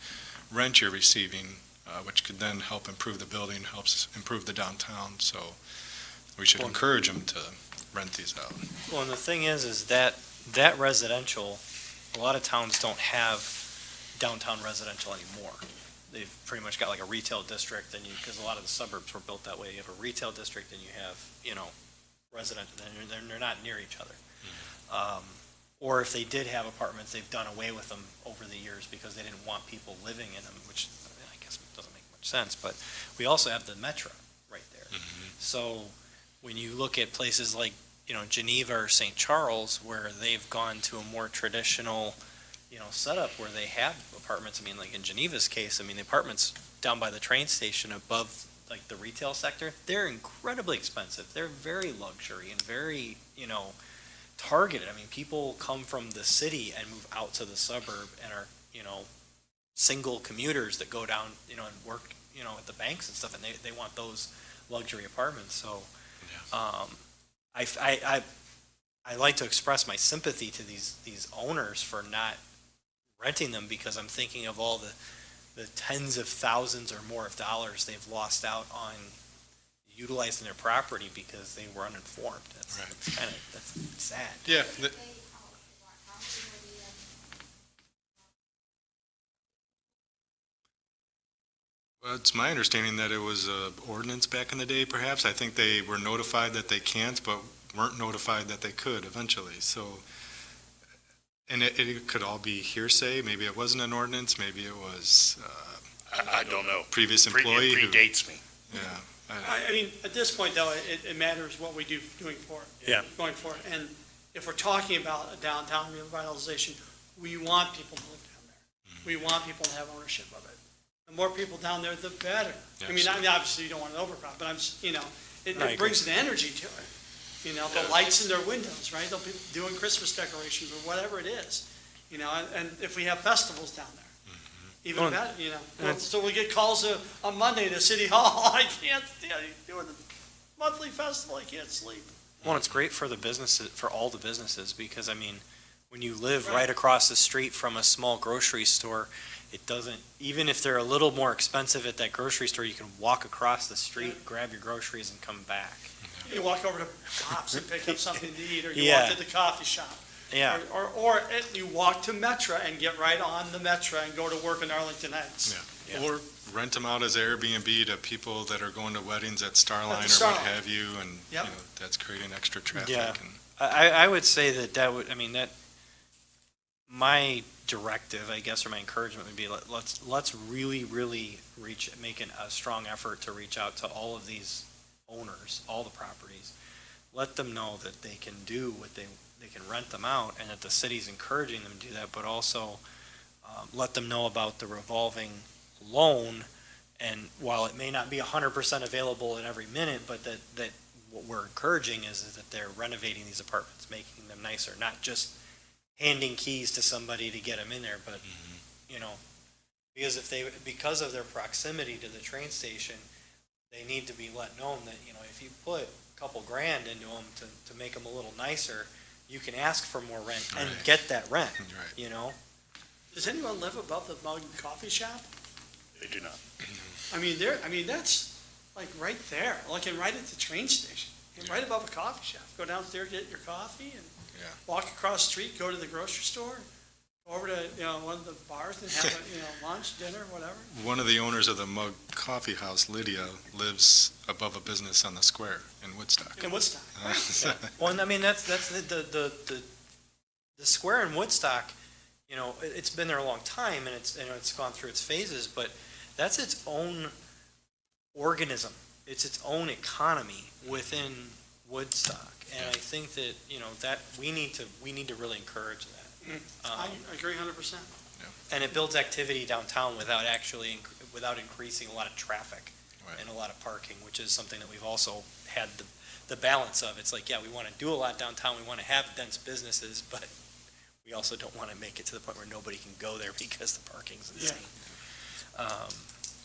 [SPEAKER 3] rent you're receiving, which could then help improve the building, helps improve the downtown. So we should encourage them to rent these out.
[SPEAKER 1] well, and the thing is that residential, a lot of towns don't have downtown residential anymore. They've pretty much got like a retail district, and because a lot of the suburbs were built that way. You have a retail district and you have, resident, and they're not near each other. Or if they did have apartments, they've done away with them over the years because they didn't want people living in them, which I guess doesn't make much sense. But we also have the Metro right there. So when you look at places like, Geneva or St. Charles, where they've gone to a more traditional, setup where they have apartments. Like in Geneva's case, the apartments down by the train station above like the retail sector, they're incredibly expensive. They're very luxury and very, targeted. People come from the city and move out to the suburb and are, single commuters that go down, and work, at the banks and stuff, and they want those luxury apartments. So, I like to express my sympathy to these owners for not renting them, because I'm thinking of all the tens of thousands or more of dollars they've lost out on utilizing their property because they were uninformed. That's sad.
[SPEAKER 3] Yeah. Well, it's my understanding that it was an ordinance back in the day, perhaps. I think they were notified that they can't, but weren't notified that they could eventually. So, and it could all be hearsay. Maybe it wasn't an ordinance. Maybe it was
[SPEAKER 4] I don't know.
[SPEAKER 3] previous employee.
[SPEAKER 4] It predates me.
[SPEAKER 3] Yeah.
[SPEAKER 2] At this point, though, it matters what we do going forward. And if we're talking about a downtown revitalization, we want people to live down there. We want people to have ownership of it. The more people down there, the better. Obviously you don't want an overcrowd, but it brings an energy to it. The lights in their windows, right? They'll be doing Christmas decorations or whatever it is. And if we have festivals down there, even better, so we get calls on Monday to City Hall, I can't, doing the monthly festival, I can't sleep.
[SPEAKER 1] Well, it's great for the businesses, for all the businesses, because when when you live right across the street from a small grocery store, it doesn't, even if they're a little more expensive at that grocery store, you can walk across the street, grab your groceries and come back.
[SPEAKER 2] You walk over to Pops and pick up something to eat, or you
[SPEAKER 1] Yeah.
[SPEAKER 2] walk to the coffee shop.
[SPEAKER 1] Yeah,
[SPEAKER 2] Or you walk to Metra and get right on the Metra and go to work in Arlington Heights.
[SPEAKER 3] Yeah. Or rent them out as Airbnb to people that are going to weddings at Starline or what
[SPEAKER 2] Starline.
[SPEAKER 3] have you, and,
[SPEAKER 2] Yep.
[SPEAKER 3] that's creating extra traffic.
[SPEAKER 1] Yeah.
[SPEAKER 3] and-
[SPEAKER 1] I would say that would, I mean, that, my directive, I guess, or my encouragement would be, let's really, really make a strong effort to reach out to all of these owners, all the properties. Let them know that they can do what they can rent them out, and that the city's encouraging them to do that, but also, let them know about the revolving loan, and while it may not be 100% available in every minute, but that what we're encouraging is that they're renovating these apartments, making them nicer, not just handing keys to somebody to get them in there, but, because of their proximity to the train station, they need to be let known that, if you put a couple grand into them to make them a little nicer, you can ask for more rent and
[SPEAKER 3] Right.
[SPEAKER 1] get that rent,
[SPEAKER 3] Right.
[SPEAKER 2] Does anyone live above the Mug Coffee Shop?
[SPEAKER 4] They do not.
[SPEAKER 2] That's like right there, looking right at the train station, and right above a coffee shop. Go downstairs, get your coffee, and
[SPEAKER 3] Yeah.
[SPEAKER 2] walk across the street, go to the grocery store, go over to, one of the bars and have lunch, dinner, whatever.
[SPEAKER 3] One of the owners of the Mug Coffee House, Lydia, lives above a business on the square in Woodstock.
[SPEAKER 2] In Woodstock.
[SPEAKER 1] Well, I mean, that's the square in Woodstock, it's been there a long time, and it's gone through its phases, but that's its own organism. It's its own economy within Woodstock, and I think that, that we need to really encourage that.
[SPEAKER 2] I agree 100%.
[SPEAKER 1] And it builds activity downtown without increasing a lot of traffic
[SPEAKER 3] Right.
[SPEAKER 1] and a lot of parking, which is something that we've also had the balance of. It's like, yeah, we want to do a lot downtown, we want to have dense businesses, but we also don't want to make it to the point where nobody can go there because the parking's insane.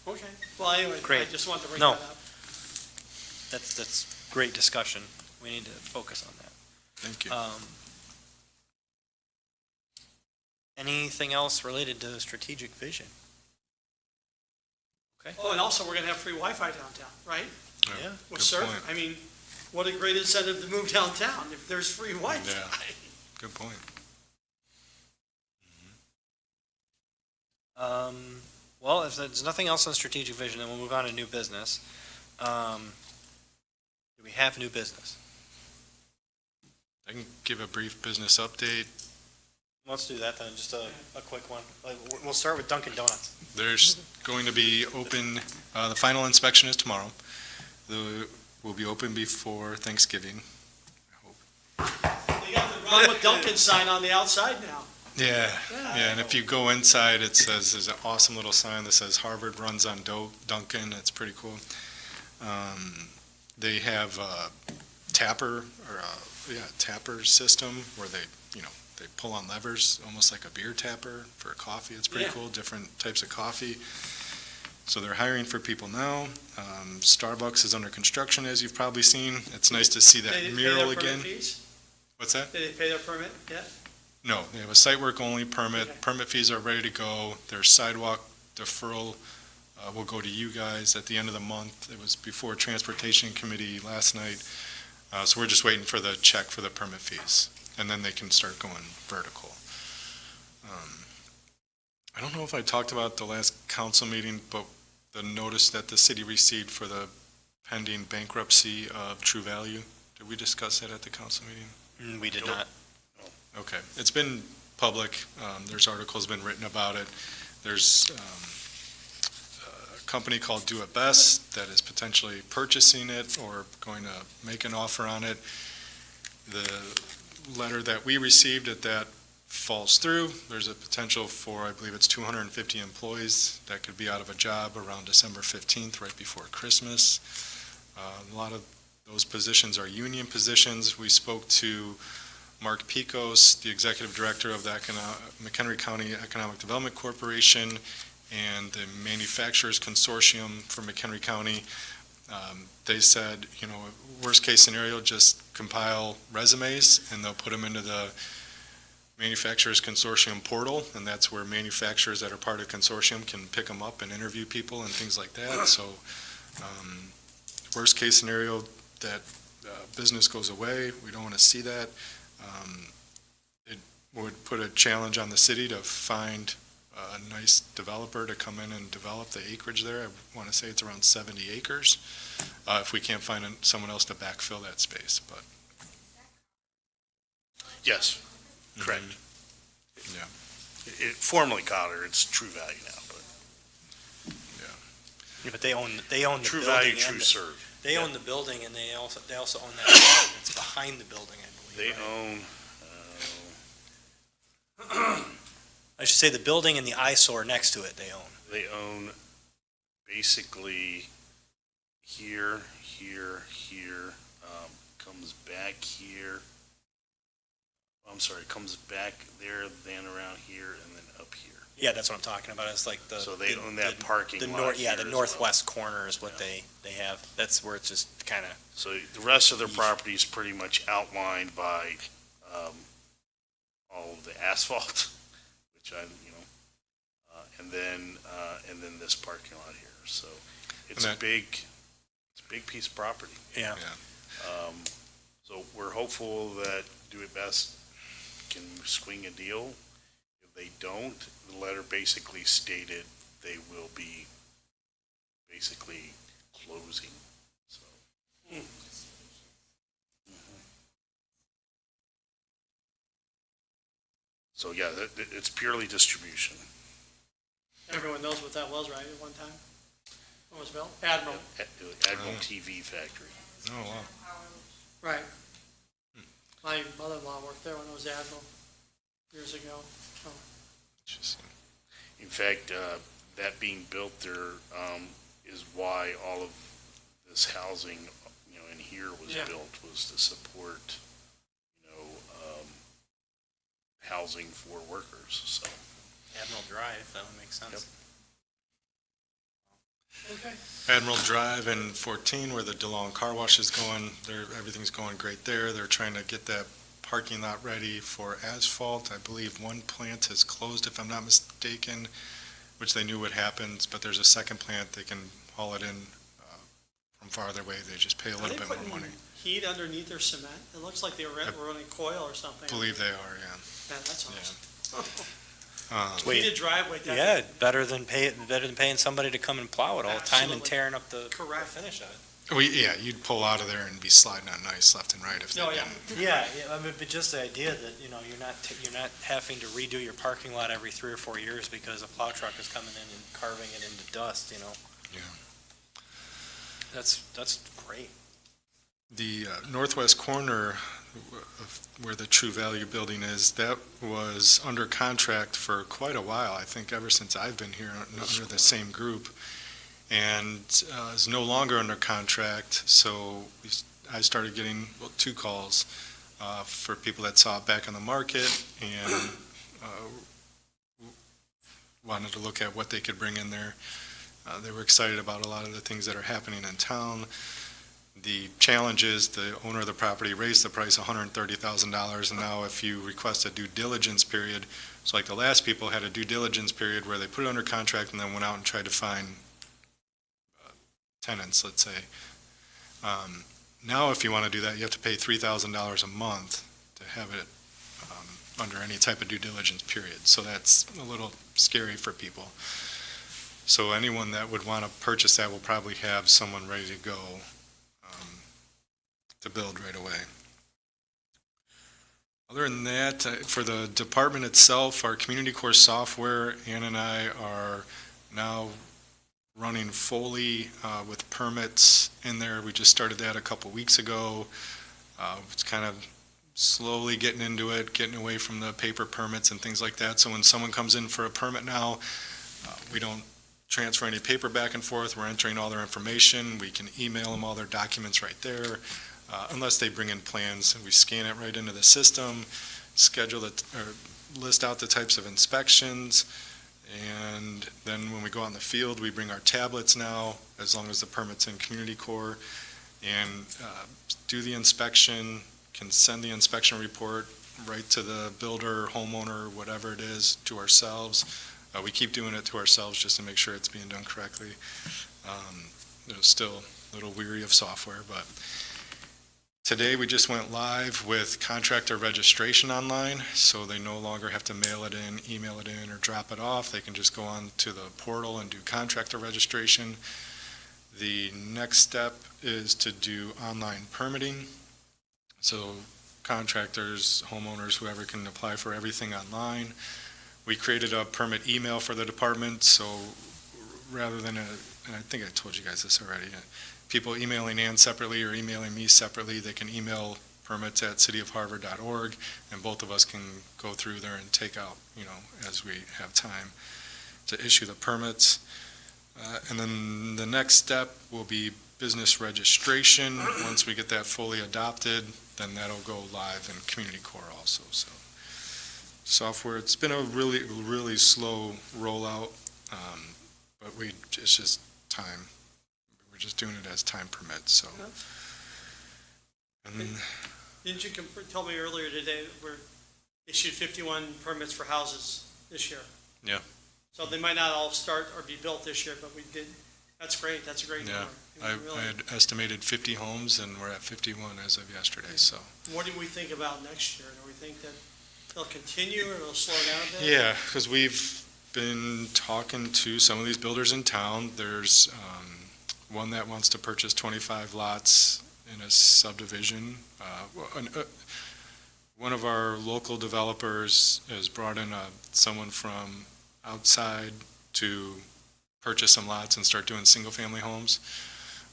[SPEAKER 2] Okay, well, anyway, I
[SPEAKER 1] Great.
[SPEAKER 2] just wanted to bring
[SPEAKER 1] No.
[SPEAKER 2] that up.
[SPEAKER 1] That's great discussion. We need to focus on that.
[SPEAKER 3] Thank you.
[SPEAKER 1] Anything else related to strategic vision?
[SPEAKER 2] Oh, and also, we're gonna have free Wi-Fi downtown, right?
[SPEAKER 1] Yeah.
[SPEAKER 2] With
[SPEAKER 3] Good
[SPEAKER 2] surf.
[SPEAKER 3] point.
[SPEAKER 2] I mean, what a great incentive to move downtown if there's free Wi-Fi.
[SPEAKER 3] Yeah. Good point.
[SPEAKER 1] Well, if there's nothing else on strategic vision, then we'll move on to new business. Do we have new business?
[SPEAKER 3] I can give a brief business update.
[SPEAKER 1] Let's do that then, just a quick one. We'll start with Dunkin' Donuts.
[SPEAKER 3] There's going to be open, the final inspection is tomorrow. We'll be open before Thanksgiving. I hope.
[SPEAKER 2] They got the Run with Duncan sign on the outside now.
[SPEAKER 3] Yeah, and if you go inside, it says, there's an awesome little sign that says Harvard runs on Dunkin'. It's pretty cool. They have a tapper system where they pull on levers, almost like a beer tapper for coffee. It's pretty
[SPEAKER 2] Yeah.
[SPEAKER 3] cool, different types of coffee. So they're hiring for people now. Starbucks is under construction, as you've probably seen. It's nice to see that
[SPEAKER 2] They pay
[SPEAKER 3] mural
[SPEAKER 2] their permit
[SPEAKER 3] again.
[SPEAKER 2] fees?
[SPEAKER 3] What's that?
[SPEAKER 2] Did they pay their permit yet?
[SPEAKER 3] No, they have a site work only permit.
[SPEAKER 2] Okay.
[SPEAKER 3] Permit fees are ready to go. Their sidewalk deferral will go to you guys at the end of the month. It was before Transportation Committee last night. So we're just waiting for the check for the permit fees, and then they can start going vertical. I don't know if I talked about the last council meeting, but the notice that the city received for the pending bankruptcy of True Value. Did we discuss that at the council meeting?
[SPEAKER 1] We did
[SPEAKER 4] Nope.
[SPEAKER 1] not.
[SPEAKER 3] Okay, it's been public, there's articles been written about it. There's a company called Do It Best that is potentially purchasing it or going to make an offer on it. The letter that we received, that falls through, there's a potential for, I believe it's 250 employees that could be out of a job around December 15th, right before Christmas. A lot of those positions are union positions. We spoke to Mark Picos, the executive director of the McHenry County Economic Development Corporation, and the Manufacturers Consortium for McHenry County. They said, worst case scenario, just compile resumes and they'll put them into the Manufacturers Consortium portal, and that's where manufacturers that are part of consortium can pick them up and interview people and things like that. So, worst case scenario, that business goes away. We don't want to see that. It would put a challenge on the city to find a nice developer to come in and develop the acreage there. I want to say it's around 70 acres, if we can't find someone else to backfill that space, but.
[SPEAKER 4] Yes, correct.
[SPEAKER 3] Yeah.
[SPEAKER 4] It formerly Cotter, it's True Value now, but
[SPEAKER 1] Yeah, but they own the
[SPEAKER 4] True
[SPEAKER 1] building.
[SPEAKER 4] Value,
[SPEAKER 1] and
[SPEAKER 4] True
[SPEAKER 1] the-
[SPEAKER 4] Serve.
[SPEAKER 1] They own the building, and they also own that lot that's behind the building, I
[SPEAKER 4] They
[SPEAKER 1] believe. right?
[SPEAKER 4] own,
[SPEAKER 1] I should say the building and the eyesore next to it, they own.
[SPEAKER 4] they own basically here, comes back here. I'm sorry, comes back there, then around here, and then up here.
[SPEAKER 1] Yeah, that's what I'm talking about. It's like the.
[SPEAKER 4] So they
[SPEAKER 1] the-
[SPEAKER 4] own that
[SPEAKER 1] the-
[SPEAKER 4] parking
[SPEAKER 1] the
[SPEAKER 4] lot
[SPEAKER 1] north, yeah,
[SPEAKER 4] here
[SPEAKER 1] the
[SPEAKER 4] as
[SPEAKER 1] northwest corner is what they have. That's where it's just kind of.
[SPEAKER 4] So the rest of their property is pretty much outlined by, all of the asphalt, which and then this parking lot here. So it's
[SPEAKER 3] And
[SPEAKER 4] a big piece of property.
[SPEAKER 1] Yeah.
[SPEAKER 4] So we're hopeful that Do It Best can swing a deal. If they don't, the letter basically stated they will be basically closing, so. So, yeah, it's purely distribution.
[SPEAKER 2] Everyone knows what that was, right, at one time? What was built? Admiral,
[SPEAKER 4] Admiral TV Factory.
[SPEAKER 3] Oh, wow.
[SPEAKER 2] right. My mother-in-law worked there when it was Admiral years ago. So,
[SPEAKER 3] Interesting.
[SPEAKER 4] In fact, that being built there, is why all of this housing, in here was
[SPEAKER 2] Yeah.
[SPEAKER 4] built, was to support, housing for workers, so.
[SPEAKER 1] Admiral Drive, that would make sense.
[SPEAKER 2] okay.
[SPEAKER 3] Admiral Drive and 14, where the DeLong Car Wash is going, everything's going great there. They're trying to get that parking lot ready for asphalt. I believe one plant has closed, if I'm not mistaken, which they knew would happen, but there's a second plant. They can haul it in from farther away. They just pay a
[SPEAKER 2] Are
[SPEAKER 3] little
[SPEAKER 2] they
[SPEAKER 3] bit more
[SPEAKER 2] putting
[SPEAKER 3] money.
[SPEAKER 2] heat underneath their cement? It looks like they were running coil or something.
[SPEAKER 3] I believe they are, yeah.
[SPEAKER 2] Man, that's awesome.
[SPEAKER 1] Wait.
[SPEAKER 2] Heated driveway. deck.
[SPEAKER 1] Yeah, better than paying somebody to come and plow it all the time and
[SPEAKER 2] Absolutely.
[SPEAKER 1] tearing up the
[SPEAKER 2] Correct.
[SPEAKER 1] finish of it.
[SPEAKER 3] Yeah, you'd pull out of there and be sliding on ice left and right if they
[SPEAKER 2] Oh, yeah.
[SPEAKER 3] didn't.
[SPEAKER 1] Yeah, I mean, but just the idea that, you're not having to redo your parking lot every 3 or 4 years because a plow truck is coming in and carving it into dust,
[SPEAKER 3] Yeah.
[SPEAKER 1] That's great.
[SPEAKER 3] The northwest corner of where the True Value building is, that was under contract for quite a while, I think ever since I've been here under the same group, and is no longer under contract, so I started getting 2 calls for people that saw it back on the market and wanted to look at what they could bring in there. They were excited about a lot of the things that are happening in town. The challenge is the owner of the property raised the price $130,000, and now if you request a due diligence period, it's like the last people had a due diligence period where they put it under contract and then went out and tried to find tenants, let's say. Now if you want to do that, you have to pay $3,000 a month to have it under any type of due diligence period. So that's a little scary for people. So anyone that would want to purchase that will probably have someone ready to go to build right away. Other than that, for the department itself, our community core software, Ann and I are now running fully with permits in there. We just started that a couple weeks ago. It's kind of slowly getting into it, getting away from the paper permits and things like that. So when someone comes in for a permit now, we don't transfer any paper back and forth. We're entering all their information. We can email them all their documents right there. Unless they bring in plans, and we scan it right into the system, schedule it, or list out the types of inspections, and then when we go out in the field, we bring our tablets now, as long as the permit's in community core, and do the inspection, can send the inspection report right to the builder, homeowner, whatever it is, to ourselves. We keep doing it to ourselves just to make sure it's being done correctly. Still a little weary of software, but today we just went live with contractor registration online, so they no longer have to mail it in, email it in, or drop it off. They can just go on to the portal and do contractor registration. The next step is to do online permitting. So contractors, homeowners, whoever can apply for everything online. We created a permit email for the department, so rather than and I think I told you guys this already, people emailing Ann separately or emailing me separately, they can email permits@cityofharvard.org, and both of us can go through there and take out, as we have time to issue the permits. And then the next step will be business registration. Once we get that fully adopted, then that'll go live in Community Core also. So software, it's been a really, really slow rollout, but it's just time. We're just doing it as time permits, so. And then,
[SPEAKER 2] Didn't you tell me earlier today that we're issued 51 permits for houses this year?
[SPEAKER 3] Yeah.
[SPEAKER 2] So they might not all start or be built this year, but we did. That's great. That's a great
[SPEAKER 3] Yeah.
[SPEAKER 2] number.
[SPEAKER 3] I had estimated 50 homes, and we're at 51 as of yesterday, so.
[SPEAKER 2] What do we think about next year? Do we think that they'll continue or it'll slow down a bit?
[SPEAKER 3] Yeah, because we've been talking to some of these builders in town. There's one that wants to purchase 25 lots in a subdivision. One of our local developers has brought in someone from outside to purchase some lots and start doing single-family homes.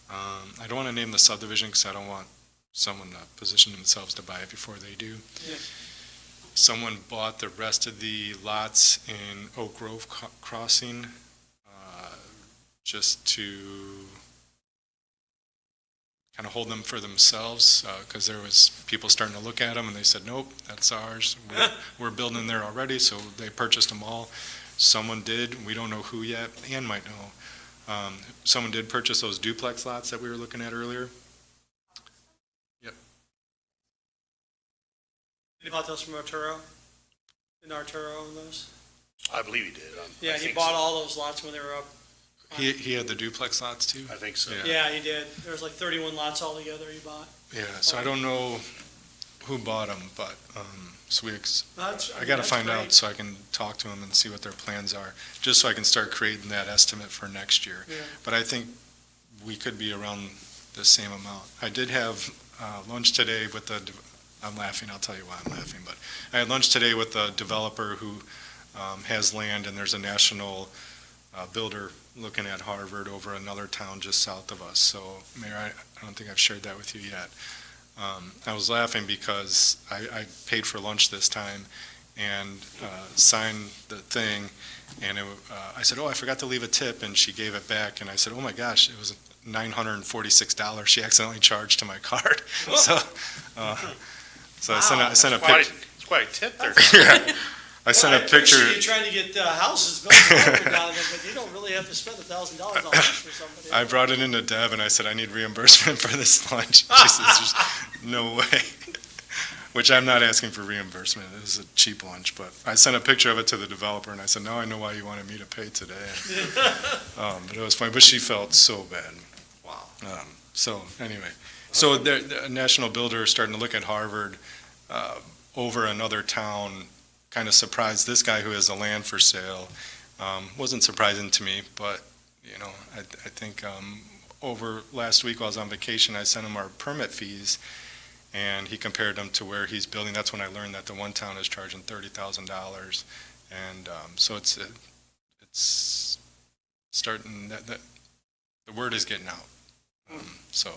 [SPEAKER 3] I don't want to name the subdivision because I don't want someone to position themselves to buy it before they do.
[SPEAKER 2] Yeah.
[SPEAKER 3] Someone bought the rest of the lots in Oak Grove Crossing just to kind of hold them for themselves, because there was people starting to look at them and they said, nope, that's ours. We're building there already, so they purchased them all. Someone did, we don't know who yet, Ann might know. Someone did purchase those duplex lots that we were looking at earlier.
[SPEAKER 2] You bought those from Arturo? In Arturo and those?
[SPEAKER 4] I believe he did.
[SPEAKER 2] Yeah,
[SPEAKER 4] I
[SPEAKER 2] he
[SPEAKER 4] think
[SPEAKER 2] bought
[SPEAKER 4] so.
[SPEAKER 2] all those lots when they were up.
[SPEAKER 3] He had the duplex lots too?
[SPEAKER 4] I think so.
[SPEAKER 2] Yeah, he did. There was like 31 lots altogether he bought.
[SPEAKER 3] Yeah, so I don't know who bought them, but, so I gotta find out so I can talk to them and see what their plans are, just so I can start creating that estimate for next year.
[SPEAKER 2] Yeah.
[SPEAKER 3] But I think we could be around the same amount. I did have lunch today with I'm laughing, I'll tell you why I'm laughing, but I had lunch today with a developer who has land, and there's a national builder looking at Harvard over another town just south of us. So, Mayor, I don't think I've shared that with you yet. I was laughing because I paid for lunch this time and signed the thing, and I said, oh, I forgot to leave a tip, and she gave it back, and I said, oh my gosh, it was $946 she accidentally charged to my card. So I sent a picture.
[SPEAKER 4] It's quite a tip there.
[SPEAKER 3] Yeah. I sent a picture.
[SPEAKER 2] You're trying to get houses built in Harvard down there, but you don't really have to spend $1,000 on this for somebody.
[SPEAKER 3] I brought it into Deb and I said, I need reimbursement for this lunch. She says, there's no way. Which I'm not asking for reimbursement. It was a cheap lunch, but I sent a picture of it to the developer and I said, now I know why you wanted me to pay today. But it was funny, but she felt so bad.
[SPEAKER 2] Wow.
[SPEAKER 3] So anyway, so the national builder is starting to look at Harvard over another town. Kind of surprised this guy who has the land for sale. Wasn't surprising to me, but I think over last week while I was on vacation, I sent him our permit fees, and he compared them to where he's building. That's when I learned that the one town is charging $30,000, and so it's starting that the word is getting out. So.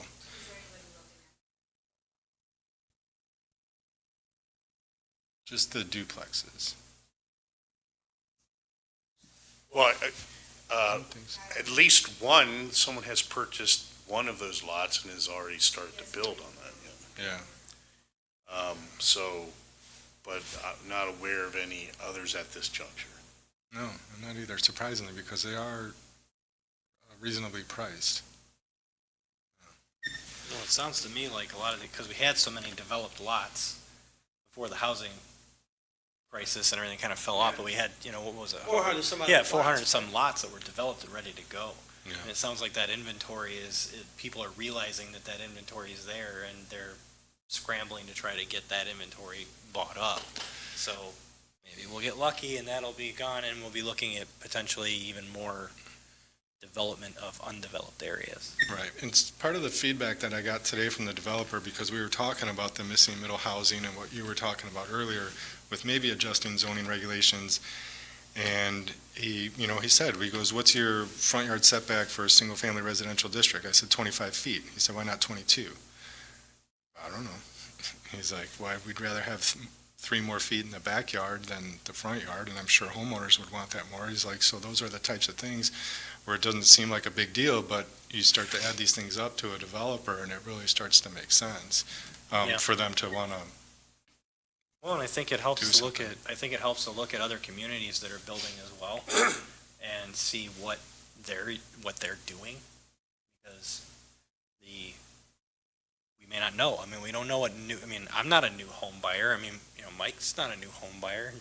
[SPEAKER 3] Just the duplexes.
[SPEAKER 4] Well,
[SPEAKER 3] I don't think so.
[SPEAKER 4] at least someone has purchased one of those lots and has already started to build on that.
[SPEAKER 3] Yeah.
[SPEAKER 4] But I'm not aware of any others at this juncture.
[SPEAKER 3] No, I'm not either, surprisingly, because they are reasonably priced.
[SPEAKER 1] Well, it sounds to me like a lot of it, because we had so many developed lots before the housing crisis and everything kind of fell off, but we had, what was it?
[SPEAKER 2] 400 some odd
[SPEAKER 1] Yeah,
[SPEAKER 2] lots.
[SPEAKER 1] 400 some lots that were developed and ready to go.
[SPEAKER 3] Yeah.
[SPEAKER 1] And it sounds like that inventory people are realizing that inventory is there, and they're scrambling to try to get that inventory bought up. So maybe we'll get lucky and that'll be gone, and we'll be looking at potentially even more development of undeveloped areas.
[SPEAKER 3] Right, and it's part of the feedback that I got today from the developer, because we were talking about the missing middle housing and what you were talking about earlier with maybe adjusting zoning regulations. And he said, he goes, what's your front yard setback for a single-family residential district? I said 25 feet. He said, why not 22? I don't know. He's like, why, we'd rather have 3 more feet in the backyard than the front yard, and I'm sure homeowners would want that more. He's like, so those are the types of things where it doesn't seem like a big deal, but you start to add these things up to a developer, and it really starts to make sense for them to want to.
[SPEAKER 1] Well, and I think it helps
[SPEAKER 3] Do
[SPEAKER 1] to look at other communities that are building as well and see what they're doing, because we may not know. I mean, we don't know I'm not a new home buyer. I mean, Mike's not a new home buyer.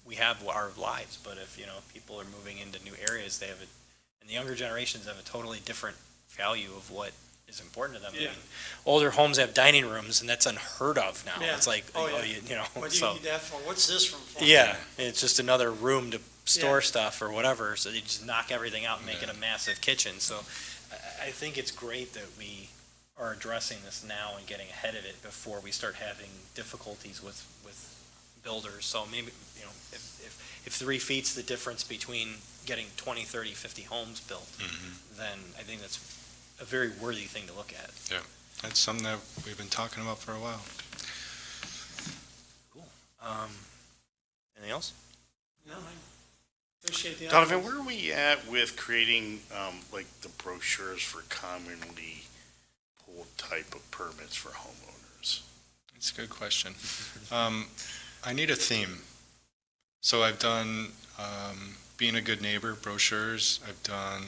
[SPEAKER 1] We have our lives, but if people are moving into new areas, and the younger generations have a totally different value of what is important to them.
[SPEAKER 2] Yeah.
[SPEAKER 1] I mean, older homes have dining rooms, and that's unheard of now.
[SPEAKER 2] Yeah.
[SPEAKER 1] It's like,
[SPEAKER 2] Oh, yeah. What do you need that for? What's this room for?
[SPEAKER 1] yeah, it's just another room to store
[SPEAKER 2] Yeah.
[SPEAKER 1] stuff or whatever, so they just knock everything out and make it a massive kitchen. So I think it's great that we are addressing this now and getting ahead of it before we start having difficulties with builders. So maybe, if 3 feet's the difference between getting 20, 30, 50 homes built, then I think that's a very worthy thing to look at.
[SPEAKER 3] That's something that we've been talking about for a while.
[SPEAKER 1] Cool. Anything else?
[SPEAKER 2] No, I appreciate the.
[SPEAKER 4] Donovan,
[SPEAKER 2] output.
[SPEAKER 4] where are we at with creating, like the brochures for commonly pulled type of permits for homeowners?
[SPEAKER 3] It's a good question. I need a theme. So I've done being a good neighbor brochures. I've done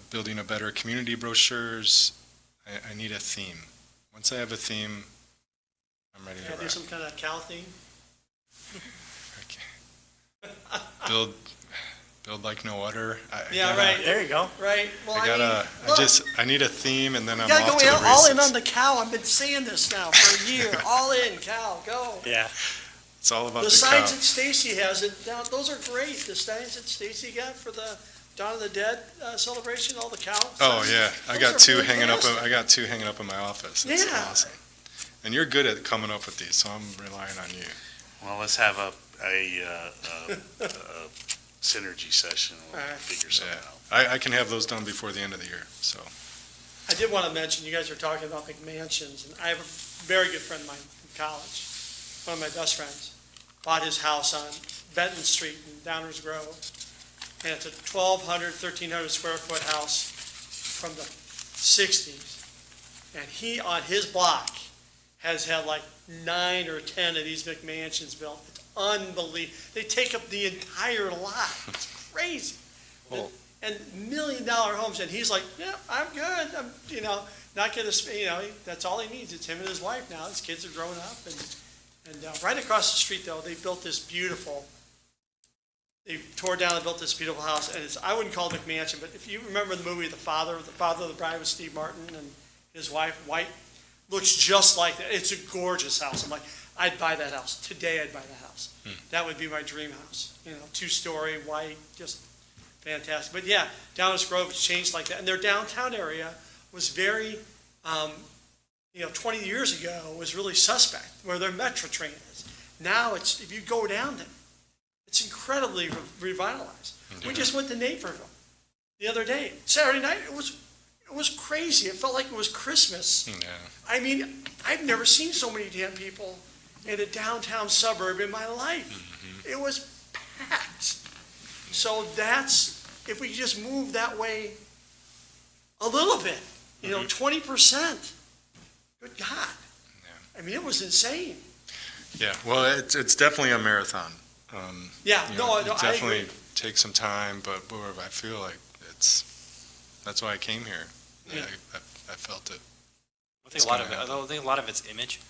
[SPEAKER 3] building a better community brochures. I need a theme. Once I have a theme, I'm ready to
[SPEAKER 2] Yeah, do
[SPEAKER 3] rock.
[SPEAKER 2] some kind of cow theme.
[SPEAKER 3] Build like no other.
[SPEAKER 2] Yeah, right.
[SPEAKER 1] There you go.
[SPEAKER 2] Right. Well, I mean, look,
[SPEAKER 3] I need a theme, and then
[SPEAKER 2] you
[SPEAKER 3] I'm
[SPEAKER 2] gotta
[SPEAKER 3] off
[SPEAKER 2] go
[SPEAKER 3] to the
[SPEAKER 2] all in
[SPEAKER 3] races.
[SPEAKER 2] on the cow. I've been saying this now for a year. All in, cow, go.
[SPEAKER 1] Yeah.
[SPEAKER 3] It's all about
[SPEAKER 2] The
[SPEAKER 3] the cow.
[SPEAKER 2] signs that Stacy has, those are great. The signs that Stacy got for the Dawn of the Dead celebration, all the cows.
[SPEAKER 3] Oh yeah, I
[SPEAKER 2] Those
[SPEAKER 3] got
[SPEAKER 2] are
[SPEAKER 3] 2 hanging up.
[SPEAKER 2] fantastic.
[SPEAKER 3] I got 2 hanging up in my office. It's
[SPEAKER 2] Yeah.
[SPEAKER 3] awesome. And you're good at coming up with these, so I'm relying on you.
[SPEAKER 4] Well, let's have a synergy session. We'll
[SPEAKER 2] All right.
[SPEAKER 4] figure something
[SPEAKER 3] Yeah.
[SPEAKER 4] out.
[SPEAKER 3] I can have those done before the end of the year. So
[SPEAKER 2] I did want to mention, you guys were talking about McMansions, and I have a very good friend of mine from college, one of my best friends, bought his house on Benton Street in Downers Grove, and it's a 1,200, 1,300 square foot house from the 60s, and he, on his block, has had like 9 or 10 of these McMansions built. It's unbelievable. They take up the entire lot. It's crazy.
[SPEAKER 1] Cool.
[SPEAKER 2] And $1 million homes, and he's like, yeah, I'm good. I'm, not gonna, that's all he needs. It's him and his wife now. His kids are growing up, and right across the street though, they built this beautiful. They tore down and built this beautiful house, and I wouldn't call it McMansion, but if you remember the movie The Father of the Bride with Steve Martin and his wife, White, looks just like that. It's a gorgeous house. I'm like, I'd buy that house. Today I'd buy that house. That would be my dream house. 2-story, white, just fantastic. But yeah, Downers Grove has changed like that. And their downtown area was very, 20 years ago was really suspect, where their Metro train is. Now if you go down there, it's incredibly revitalized. We just went to Naperville the other day. Saturday night, it was crazy. It felt like it was Christmas.
[SPEAKER 3] yeah.
[SPEAKER 2] I mean, I've never seen so many damn people in a downtown suburb in my life. It was packed. So if we could just move that way a little bit, 20%. Good God.
[SPEAKER 3] Yeah.
[SPEAKER 2] I mean, it was insane.
[SPEAKER 3] Yeah. Well, it's definitely a marathon.
[SPEAKER 2] Yeah,
[SPEAKER 3] You
[SPEAKER 2] no,
[SPEAKER 3] know,
[SPEAKER 2] I
[SPEAKER 3] it definitely
[SPEAKER 2] agree.
[SPEAKER 3] takes some time, but I feel like that's why I came here.
[SPEAKER 2] Yeah.
[SPEAKER 3] I felt it.
[SPEAKER 1] I think a lot of it's image.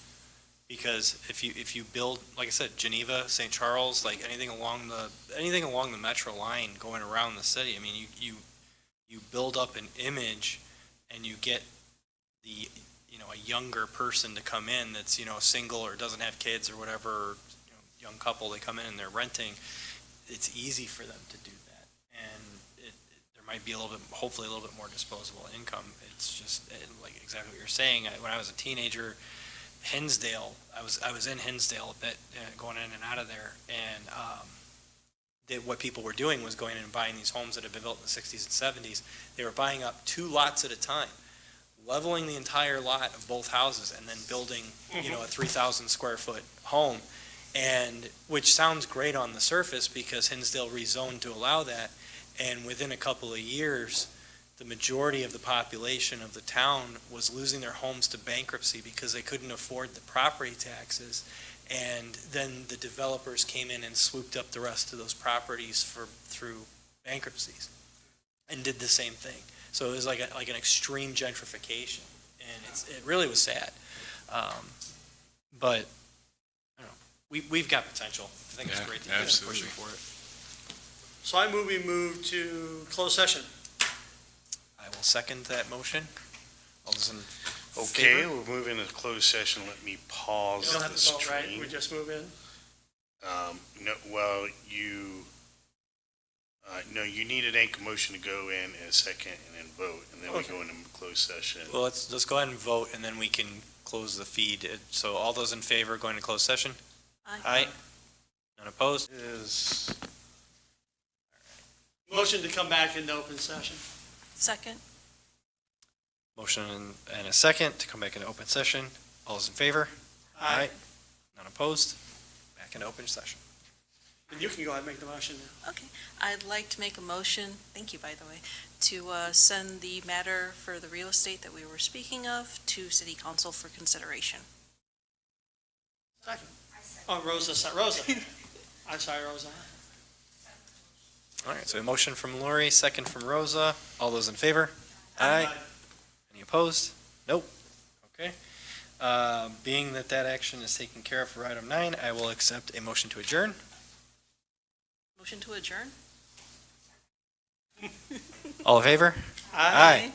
[SPEAKER 1] Because if you build, like I said, Geneva, St. Charles, like anything along the metro line going around the city, I mean, you build up an image and you get the, a younger person to come in that's, single or doesn't have kids or whatever, or, young couple, they come in and they're renting, it's easy for them to do that. And there might be hopefully a little bit more disposable income. It's just like exactly what you're saying. When I was a teenager, Hinsdale, I was in Hinsdale a bit, going in and out of there, and what people were doing was going in and buying these homes that had been built in the 60s and 70s. They were buying up 2 lots at a time, leveling the entire lot of both houses, and then building, a 3,000 square foot home, and which sounds great on the surface because Hinsdale rezoned to allow that, and within a couple of years, the majority of the population of the town was losing their homes to bankruptcy because they couldn't afford the property taxes. And then the developers came in and swooped up the rest of those properties through bankruptcies and did the same thing. So it was like an extreme gentrification, and it really was sad. But I don't know, we've got potential. I think it's
[SPEAKER 3] Yeah,
[SPEAKER 1] great that you're
[SPEAKER 3] absolutely.
[SPEAKER 1] pushing for it.
[SPEAKER 2] So I move we move to closed session.
[SPEAKER 1] I will second that motion. All those in
[SPEAKER 4] Okay,
[SPEAKER 1] favor?
[SPEAKER 4] we'll move into closed session. Let me pause
[SPEAKER 2] You don't have
[SPEAKER 4] the
[SPEAKER 2] to vote, right?
[SPEAKER 4] stream.
[SPEAKER 2] We just move in?
[SPEAKER 4] No, well, no, you need an anchor motion to go in a second and then vote, and then we
[SPEAKER 2] Okay.
[SPEAKER 4] go into closed session.
[SPEAKER 1] Well, let's go ahead and vote, and then we can close the feed. So all those in favor going to closed session? Aye. None opposed?
[SPEAKER 4] Is,
[SPEAKER 2] Motion to come back into open session.
[SPEAKER 5] Second?
[SPEAKER 1] Motion and a second to come back into open session. All those in favor? None opposed? Back into open session.
[SPEAKER 2] And you can go ahead and make the motion now.
[SPEAKER 5] Okay. I'd like to make a motion, thank you, by the way, to send the matter for the real estate that we were speaking of to city council for consideration.
[SPEAKER 2] Second. Oh, Rosa. I'm sorry, Rosa.
[SPEAKER 1] All right, so a motion from Lori, second from Rosa. All those in favor? Aye. Any opposed? Nope. Okay. Being that action is taken care of for item 9, I will accept a motion to adjourn.
[SPEAKER 5] Motion to adjourn?
[SPEAKER 1] All in favor? Aye.